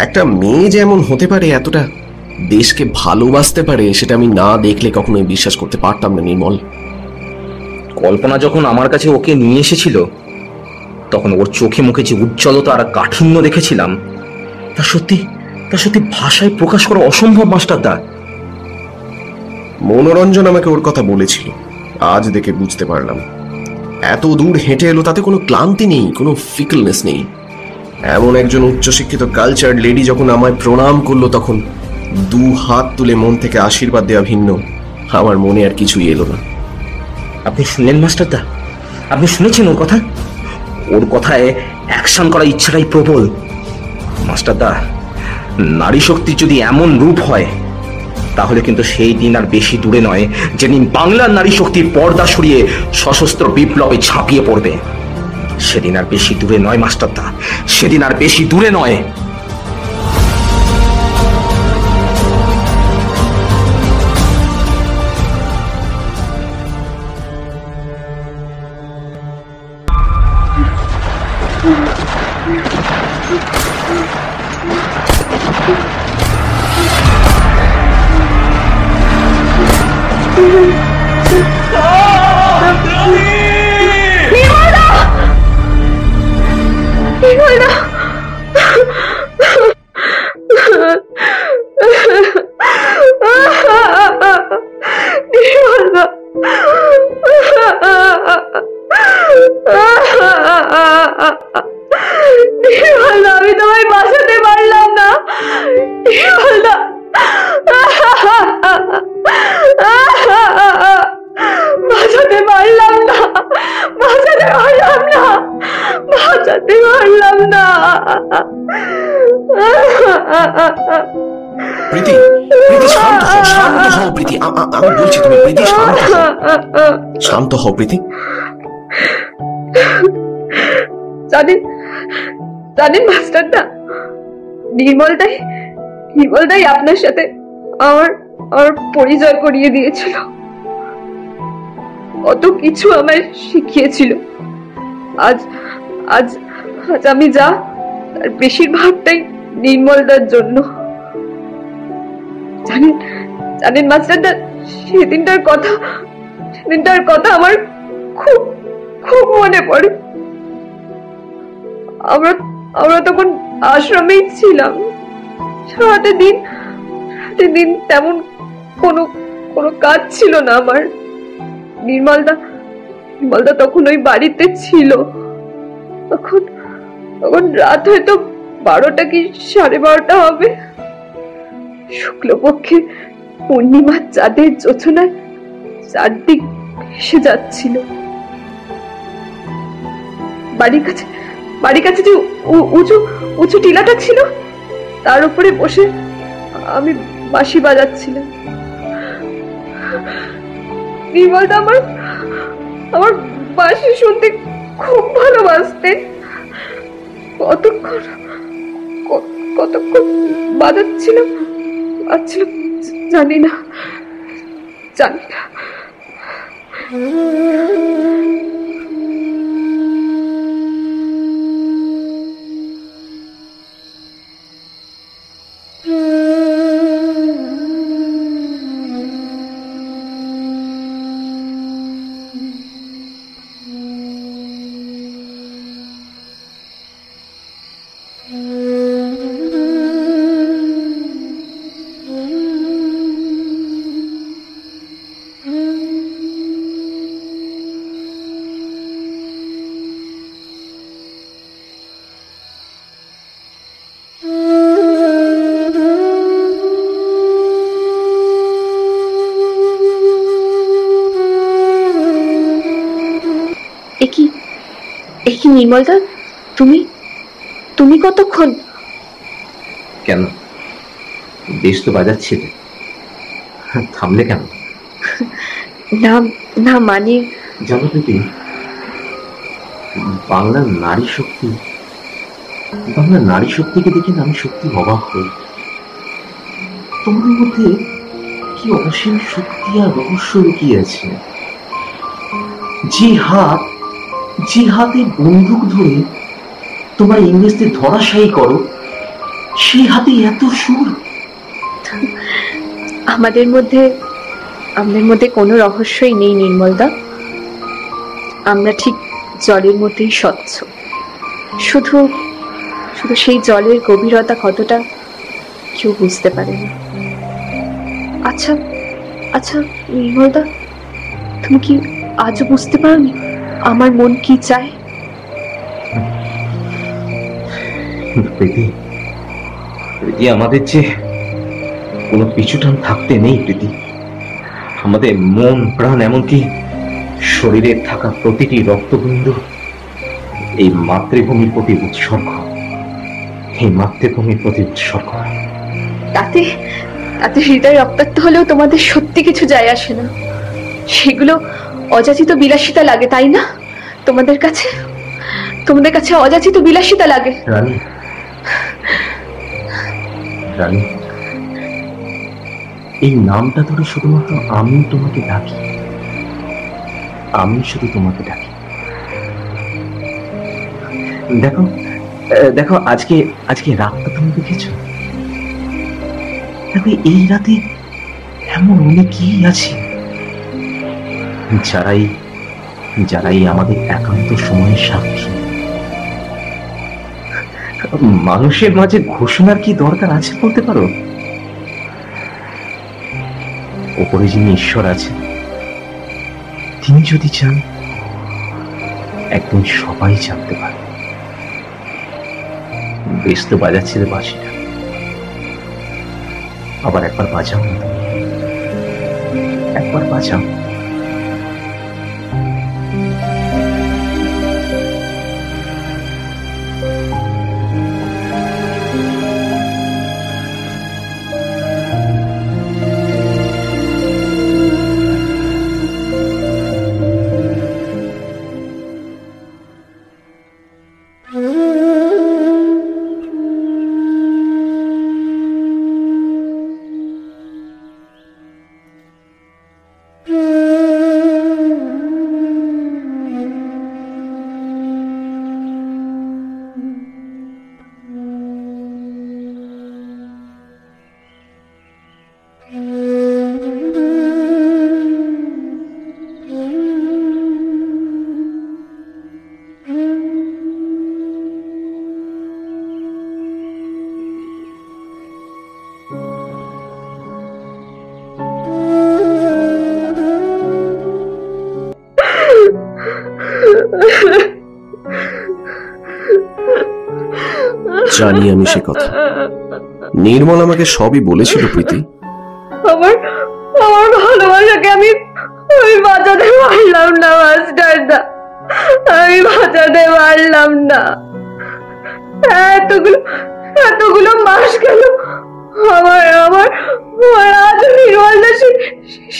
একটা মেয়ে যেমন হতে পারে, এতটা দেশকে ভালোবাসতে পারে, সেটা আমি না দেখলে কখনোই বিশ্বাস করতে পারতাম না নির্মল।
কল্পনা যখন আমার কাছে ওকে নিয়ে এসেছিল,
তখন ওর চোখে মুখে যে উজ্জ্বলতা আর কাঠিন্য দেখেছিলাম তা সত্যি ভাষায় প্রকাশ করা অসম্ভব মাস্টারদা।
মনোরঞ্জন আমাকে ওর কথা বলেছিল, আজ দেখে বুঝতে পারলাম এত দূর হেঁটে এলো, তাতে কোনো ক্লান্তি নেই, কোনো ফিকলনেস নেই। এমন একজন উচ্চশিক্ষিত কালচার্ড লেডি যখন আমায় প্রণাম করলো, তখন 2 হাত তুলে মন থেকে আশীর্বাদ দেওয়া ভিন্ন আমার মনে আর কিছুই এলো না।
আপনি শুনলেন মাস্টারদা? আপনি শুনেছেন ওর কথা? ওর কথায় অ্যাকশন করার ইচ্ছাটাই প্রবল। মাস্টারদা, নারী শক্তির যদি এমন রূপ হয় তাহলে কিন্তু সেই দিন আর বেশি দূরে নয় যেদিন বাংলার নারী শক্তির পর্দা সরিয়ে সশস্ত্র বিপ্লবে ঝাঁপিয়ে পড়বে। সেদিন আর বেশি দূরে নয় মাস্টারদা, সেদিন আর বেশি দূরে নয়।
আমি তোমায় বাঁচাতে পারলাম না। বাঁচাতে পারলাম না।
প্রীতি, শান্ত হও প্রীতি, আমি বলছি তুমি প্রীতি শান্ত হও প্রীতি।
জানেন মাস্টারদা, নির্মলদাই আপনার সাথে আমার পরিচয় করিয়ে দিয়েছিল, কত কিছু আমায় শিখিয়েছিল। আজ আজ আজ আমি যা, তার বেশিরভাগটাই নির্মলদার জন্য। জানেন মাস্টারদা, সেদিনটার কথা আমার খুব খুব মনে পড়ে। আমরা তখন আশ্রমেই ছিলাম। সারাটা দিন তেমন কোনো কাজ ছিল না আমার। নির্মলদা তখন ওই বাড়িতে ছিল। তখন রাত হয়তো 12টা কি 12:30 হবে। শুক্লপক্ষে পূর্ণিমার চাঁদের জোছনায় চারদিক ভেসে যাচ্ছিল। বাড়ির কাছে যে উঁচু টিলাটা ছিল, তার উপরে বসে আমি বাঁশি বাজাচ্ছিলাম। নির্মলদা আমার বাঁশি শুনতে খুব ভালোবাসতেন। কতক্ষণ বাজাচ্ছিলাম জানি না। নির্মলদা, তুমি কতক্ষণ?
কেন, বেশ তো বাজাচ্ছিলে, থামলে কেন?
না মানে
জানো প্রীতি, বাংলার নারী শক্তিকে দেখে আমি সত্যি অবাক হই। তোমাদের মধ্যে কি অসীম শক্তি আর রহস্য লুকিয়ে আছে। যে হাতে বন্দুক ধরে তোমরা ইংরেজদের ধরাশায়ী করো, সেই হাতে এত সুর।
আমাদের মধ্যে কোনো রহস্যই নেই নির্মলদা। আমরা ঠিক জলের মধ্যেই স্বচ্ছ। শুধু শুধু সেই জলের গভীরতা কতটা কেউ বুঝতে পারেনি। আচ্ছা আচ্ছা নির্মলদা, তুমি কি আজও বুঝতে পারোনি আমার মন কি চায়?
প্রীতি, আমাদের যে কোনো পিছুটান থাকতে নেই প্রীতি। আমাদের মন প্রাণ এমনকি শরীরে থাকা প্রতিটি রক্তবিন্দু এই মাতৃভূমির প্রতি উৎসর্গ, এই মাতৃভূমির প্রতি উৎসর্গ।
তাতে তাতে হৃদয় রক্তাক্ত হলেও তোমাদের সত্যি কিছু যায় আসে না। সেগুলো অযাচিত বিলাসিতা লাগে, তাই না? তোমাদের কাছে অযাচিত বিলাসিতা লাগে।
রানী, রানী, এই নামটা ধরে শুধুমাত্র আমি তোমাকে ডাকি, আমি শুধু তোমাকে ডাকি। দেখো দেখো, আজকে রাতটা তুমি দেখেছো? দেখো, এই রাতে এমন অনেকেই আছে যারাই আমাদের একান্ত সময়ের সাক্ষী। মানুষের মাঝে ঘোষণার কি দরকার আছে বলতে পারো? ওপরে যিনি ঈশ্বর আছে, তিনি যদি চান একদিন সবাই জানতে পারে। বেশ তো বাজাচ্ছিলে বাঁশিটা, আবার একবার বাজাও না, একবার বাজাও।
জানি আমি সে কথা। নির্মল আমাকে সবই বলেছিল প্রীতি।
আমার ভালোবাসাকে আমি বাঁচাতে পারলাম না মাস্টারদা, আমি বাঁচাতে পারলাম না। এতগুলো মাস গেল আমার আজও নির্মলদা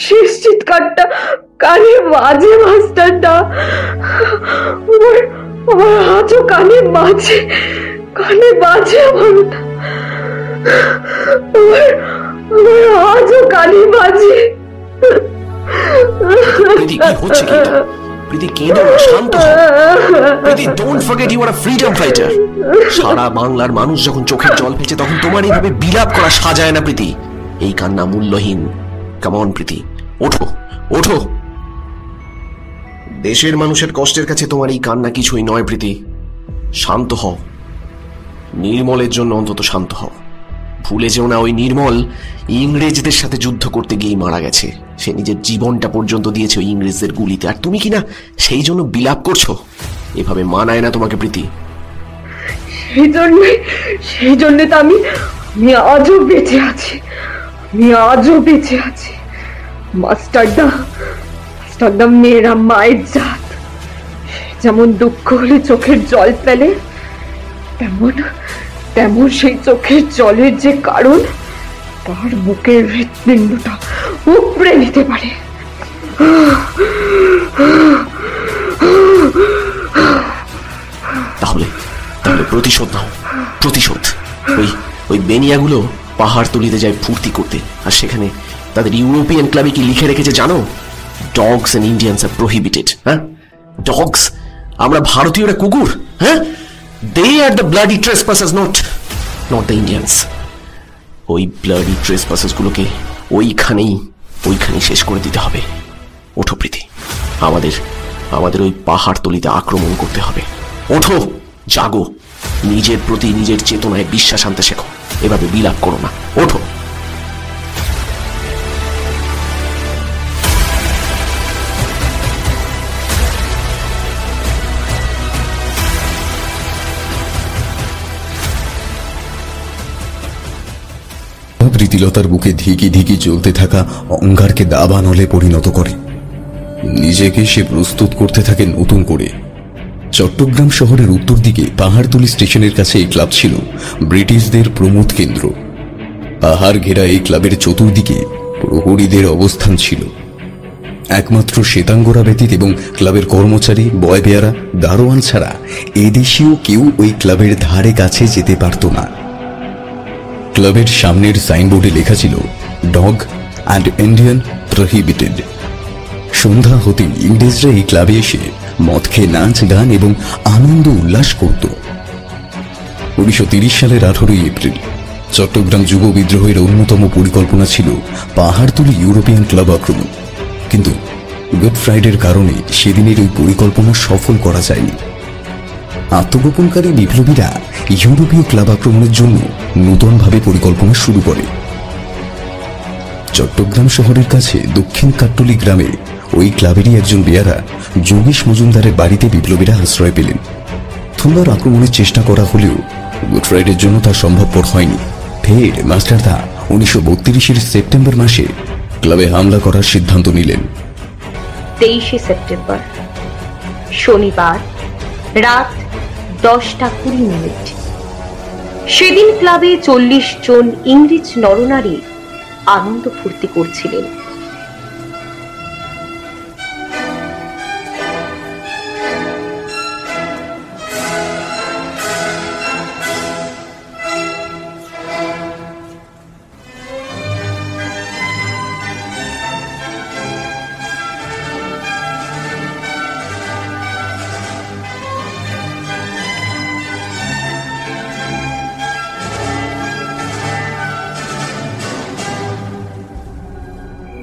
শেষ চিৎকারটা কানে বাজে মাস্টারদা, আমার আজও কানে বাজে আমার আজও কানে বাজে।
প্রীতি, কি হচ্ছে কি এটা? প্রীতি, কেঁদো না, শান্ত হও। Priti, don't forget you are a freedom fighter. সারা বাংলার মানুষ যখন চোখের জল ফেলছে তখন তোমার এইভাবে বিলাপ করা সাজায় না প্রীতি। এই কান্না মূল্যহীন। কাম অন প্রীতি, ওঠো ওঠো। দেশের মানুষের কষ্টের কাছে তোমার এই কান্না কিছুই নয় প্রীতি। শান্ত হও, নির্মলের জন্য অন্তত শান্ত হও। ভুলে যেও না, ওই নির্মল ইংরেজদের সাথে যুদ্ধ করতে গিয়ে মারা গেছে। সে নিজের জীবনটা পর্যন্ত দিয়েছে ওই ইংরেজদের গুলিতে, আর তুমি কিনা সেই জন্য বিলাপ করছো। এভাবে মানায় না তোমাকে প্রীতি।
সেই জন্য তো আমি আজও বেঁচে আছি। মাস্টারদা মেয়েরা মায়ের জাত। যেমন দুঃখ হলে চোখের জল ফেলে, তেমন সেই চোখের জলের যে কারণ, তার বুকের হৃৎপিণ্ডটা উপড়ে নিতে পারে।
তাহলে প্রতিশোধ নাও, প্রতিশোধ। ওই বেনিয়াগুলো পাহাড় তুলিতে যায় ফুর্তি করতে, আর সেখানে তাদের ইউরোপিয়ান ক্লাবে কি লিখে রেখেছে জানো? Dogs and Indians are prohibited. হ্যাঁ, ডগস, আমরা ভারতীয়রা কুকুর। হ্যাঁ, they are the bloody trespassers, not the Indians. ওই ব্লাডি ট্রেসপাসার্স গুলোকে ওইখানেই শেষ করে দিতে হবে। ওঠো প্রীতি, আমাদের ওই পাহাড় তলিতে আক্রমণ করতে হবে। ওঠো। জাগো, নিজের প্রতি নিজের চেতনায় বিশ্বাস আনতে শেখো। এভাবে বিলাপ করো না, ওঠো।
প্রীতিলতার বুকে ধিকি ধিকি চলতে থাকা অঙ্গারকে দাবানলে পরিণত করে। নিজেকে সে প্রস্তুত করতে থাকে নতুন করে। চট্টগ্রাম শহরের উত্তর দিকে পাহাড়তলী স্টেশনের কাছে এই ক্লাব ছিল ব্রিটিশদের প্রমোদ কেন্দ্র। পাহাড় ঘেরা এই ক্লাবের চতুর্দিকে প্রহরীদের অবস্থান ছিল। একমাত্র শ্বেতাঙ্গরা ব্যতীত এবং ক্লাবের কর্মচারী, বয়বেয়ারা, দারোয়ান ছাড়া এদেশীয় কেউ ওই ক্লাবের ধারে কাছে যেতে পারত না। ক্লাবের সামনের সাইনবোর্ডে লেখা ছিল ডগ অ্যান্ড ইন্ডিয়ান প্রহিবিটেড। সন্ধ্যা হতেই ইংরেজরা এই ক্লাবে এসে মদ খেয়ে নাচ গান এবং আনন্দ উল্লাস করত। 1930 সালের 18 এপ্রিল চট্টগ্রাম যুব বিদ্রোহের অন্যতম পরিকল্পনা ছিল পাহাড়তলী ইউরোপিয়ান ক্লাব আক্রমণ, কিন্তু গুড ফ্রাইডের কারণে সেদিনের ওই পরিকল্পনা সফল করা যায়নি। আত্মগোপনকারী বিপ্লবীরা ইউরোপীয় ক্লাব আক্রমণের জন্য নূতনভাবে পরিকল্পনা শুরু করে। চট্টগ্রাম শহরের কাছে দক্ষিণ কাট্টলি গ্রামে ওই ক্লাবেরই একজন বেয়ারা যোগেশ মজুমদারের বাড়িতে বিপ্লবীরা আশ্রয় পেলেন। থুমবার আক্রমণের চেষ্টা করা হলেও গুড ফ্রাইডের জন্য তা সম্ভবপর হয়নি। ফের মাস্টারদা 1932 সেপ্টেম্বর মাসে ক্লাবে হামলা করার সিদ্ধান্ত নিলেন।
23 সেপ্টেম্বর শনিবার রাত 10:20। সেদিন ক্লাবে 40 জন ইংরেজ নরনারী আনন্দ ফুর্তি করছিলেন।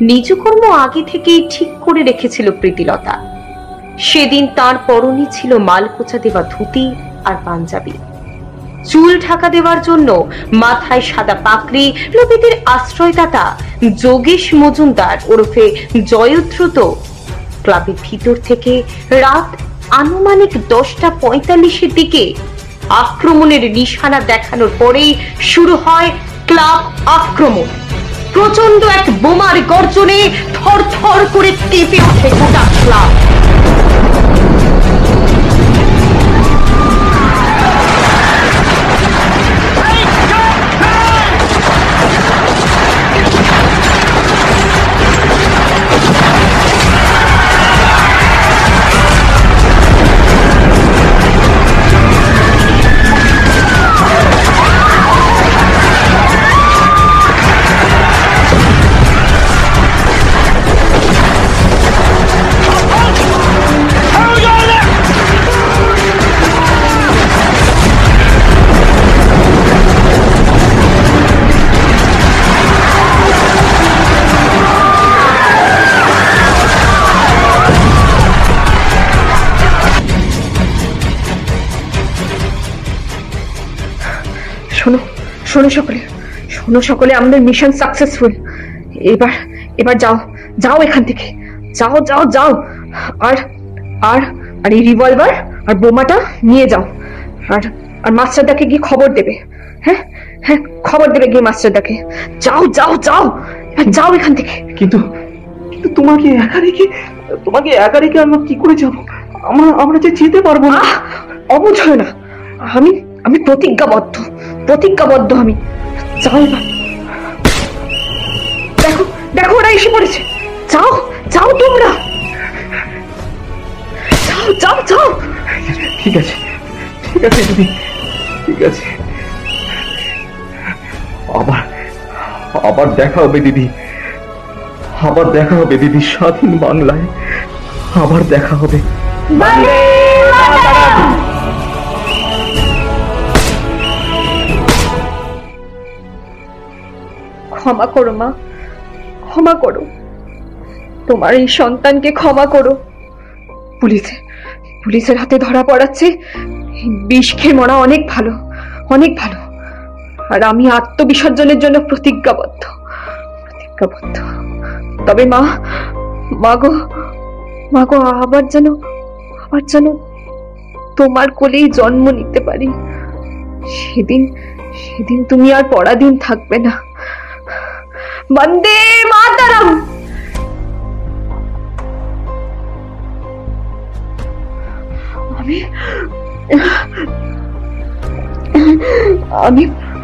নিজ কর্ম আগে থেকেই ঠিক করে রেখেছিল প্রীতিলতা। সেদিন তার পরনে ছিল মালকোচা দেওয়া ধুতি আর পাঞ্জাবি। চুল ঢাকা দেওয়ার জন্য মাথায় সাদা পাগড়ি। প্রকৃতির আশ্রয়দাতা যোগেশ মজুমদার ওরফে জয়দ্রুত ক্লাবের ভিতর থেকে রাত আনুমানিক 10:45 দিকে আক্রমণের নিশানা দেখানোর পরেই শুরু হয় ক্লাব আক্রমণ। প্রচন্ড এক বোমার গর্জনে থরথর করে কেঁপে ওঠে গোটা ক্লাব। শোনো সকলে, আমাদের মিশন সাকসেসফুল। এবার যাও এখান থেকে, যাও। আর এই রিভলভার আর বোমাটা নিয়ে যাও, আর মাস্টারদাকে গিয়ে খবর দেবে। হ্যাঁ, খবর দেবে গিয়ে মাস্টারদাকে। যাও এখান থেকে।
কিন্তু তোমাকে একা রেখে আমরা কি করে যাবো? আমরা যে যেতে পারবো না।
অবুঝ হয় না, আমি প্রতিজ্ঞাবদ্ধ আমি। যাও এবার। দেখো ওরা এসে পড়েছে। যাও তোমরা, যাও।
ঠিক আছে দিদি, ঠিক আছে। আবার দেখা হবে দিদি, স্বাধীন বাংলায় আবার দেখা হবে।
ক্ষমা করো মা, ক্ষমা করো, তোমার এই সন্তানকে ক্ষমা করো। পুলিশের হাতে ধরা পড়াচ্ছে, বিষ খেয়ে মরা অনেক ভালো, অনেক ভালো। আর আমি আত্মবিসর্জনের জন্য প্রতিজ্ঞাবদ্ধ। তবে মা গো আবার যেন তোমার কোলেই জন্ম নিতে পারি। সেদিন তুমি আর পরাধীন থাকবে না। বন্দে মাতরম।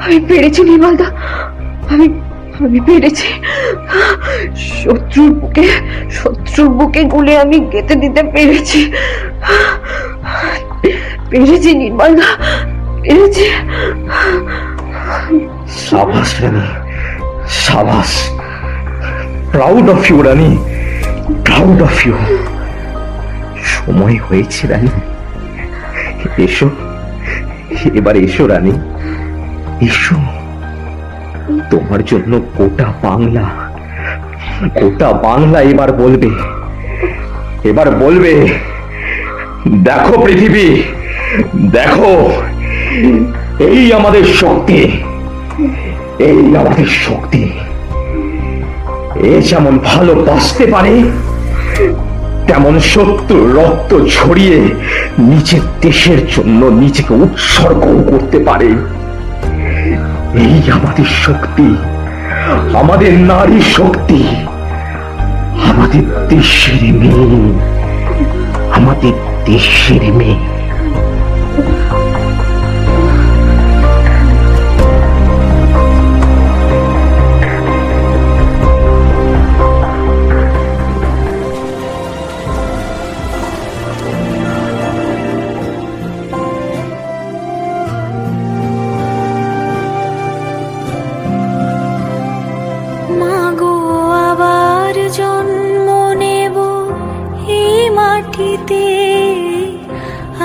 আমি পেরেছি নির্মলদা, আমি পেরেছি। শত্রুর বুকে গুলে আমি গেঁথে দিতে পেরেছি নির্মলদা, পেরেছি।
সাবাস রানী, সাবাস। Proud of you Rani, proud of you. সময় হয়েছে রানী, এসো এবার, এসো রানী, এসো। তোমার জন্য গোটা বাংলা এবার বলবে, দেখো পৃথিবী, দেখো, এই আমাদের শক্তি, এ যেমন ভালোবাসতে পারে, তেমন শত্রুর রক্ত ছড়িয়ে নিজের দেশের জন্য নিজেকে উৎসর্গ করতে পারে। এই আমাদের শক্তি, আমাদের নারী শক্তি, আমাদের দেশের মেয়ে, আমাদের দেশের মেয়ে।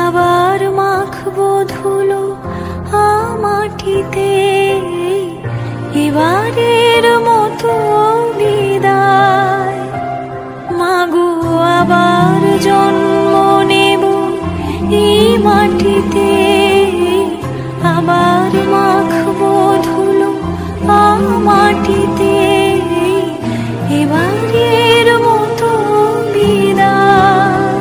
আবার মাখবো ধুলো মাটিতে, এবারের মতো বিদায়। মাগো আবার জন্ম নেব এই মাটিতে, আবার মাখবো ধুলো মাটিতে, এবারের মতো বিদায়।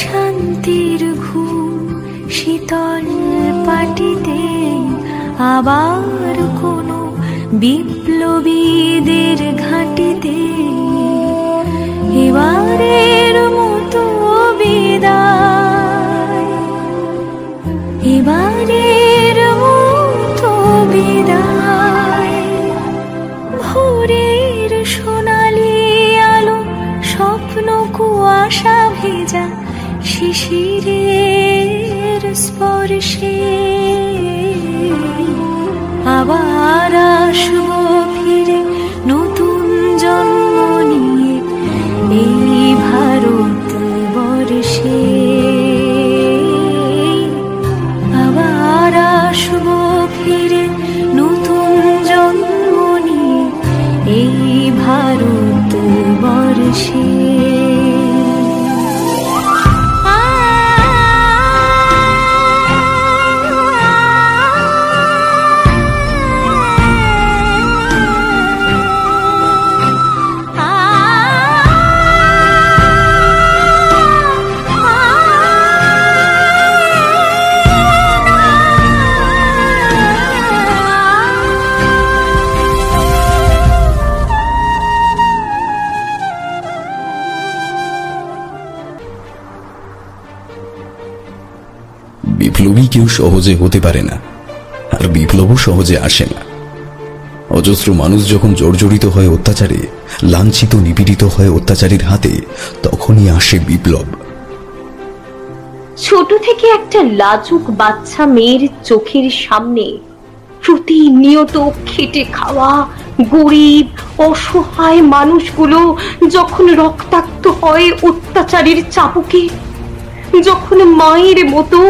শান্তির ঘুম শীতল পাটিতে, আবার কোনো বিপ্লবীদের ঘাটিতে, এবারের মতো বিদায়, এবারের মতো বিদায়। ভোরের সোনালি আলো, স্বপ্ন কুয়াশা ভেজা, শিশিরের স্পর্শে আবার আসবো ফিরে নতুন জন্ম নিয়ে এই ভারত বর্ষে, আবার আসবো ফিরে নতুন জন্ম নিয়ে এই ভারত বর্ষে।
বিপ্লবী কেউ সহজে হতে পারে না, আর বিপ্লবও সহজে আসে না। অজস্র মানুষ যখন জর্জরিত হয় অত্যাচারে, লাঞ্ছিত নিপীড়িত হয় অত্যাচারীর হাতে, তখনই আসে বিপ্লব।
ছোট থেকে একটা লাজুক বাচ্চা মেয়ের চোখের সামনে প্রতিনিয়ত খেটে খাওয়া গরিব অসহায় মানুষগুলো যখন রক্তাক্ত হয় অত্যাচারীর চাবুকে, যখন মায়ের মতো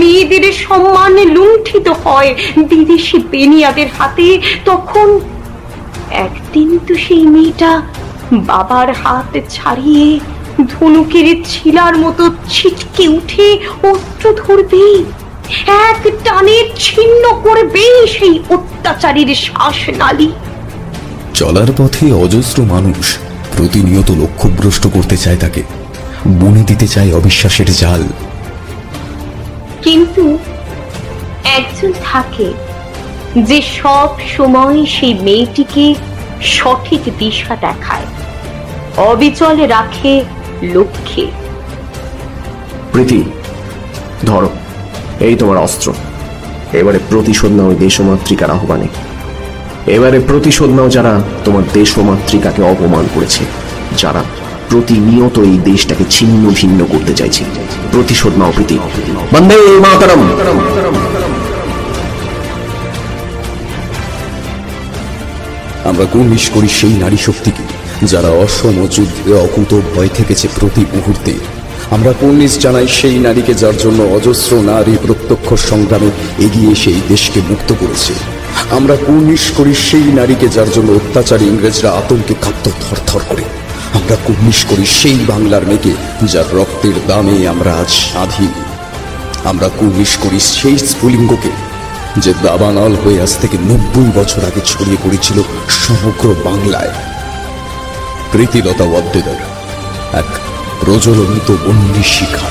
মেয়েদের সম্মান লুণ্ঠিত হয় বিদেশি বেনিয়াদের হাতে, তখন একদিন তো সেই মেয়েটা বাবার হাত ছাড়িয়ে ধনুকের ছিলার মতো ছিটকে উঠে অস্ত্র ধরবে, এক টানে ছিন্ন করবে সেই অত্যাচারীর শ্বাসনালী।
চলার পথে অজস্র মানুষ প্রতিনিয়ত লক্ষ্যভ্রষ্ট করতে চায় তাকে, বুনে দিতে চায় অবিশ্বাসের জাল।
কিন্তু একজন থাকে যে সব সময় সেই মেয়েটিকে সঠিক দিশা দেখায়, অবিচল রাখে লক্ষ্যে।
প্রীতি, ধরো এই তোমার অস্ত্র। এবারে প্রতিশোধ নাও দেশমাতৃকার আহ্বানে। এবারে প্রতিশোধ নাও যারা তোমার দেশমাতৃকাকে অপমান করেছে, যারা প্রতিনিয়ত এই দেশটাকে ছিন্ন ভিন্ন করতে চাইছে। প্রতিশোধ নাও প্রীতি। বন্দে মাতরম।
আমরা কুর্নিশ করি সেই নারী শক্তিকে যারা অসম যুদ্ধে অকুত ভয় থেকেছে প্রতি মুহূর্তে। আমরা কুর্নিশ জানাই সেই নারীকে যার জন্য অজস্র নারী প্রত্যক্ষ সংগ্রামে এগিয়ে সেই দেশকে মুক্ত করেছে। আমরা কুর্নিশ করি সেই নারীকে যার জন্য অত্যাচারী ইংরেজরা আতঙ্কে কাঁপত থরথর করে। আমরা কুর্নিশ করি সেই বাংলার মেয়েকে যার রক্তের দামে আমরা আজ স্বাধীন। আমরা কুর্নিশ করি সেই স্ফুলিঙ্গকে যে দাবানল হয়ে আজ থেকে 90 বছর আগে ছড়িয়ে পড়েছিল সমগ্র বাংলায়। প্রীতিলতা ওয়াদ্দেদার এক প্রজ্বলিত বন্যী শিখা।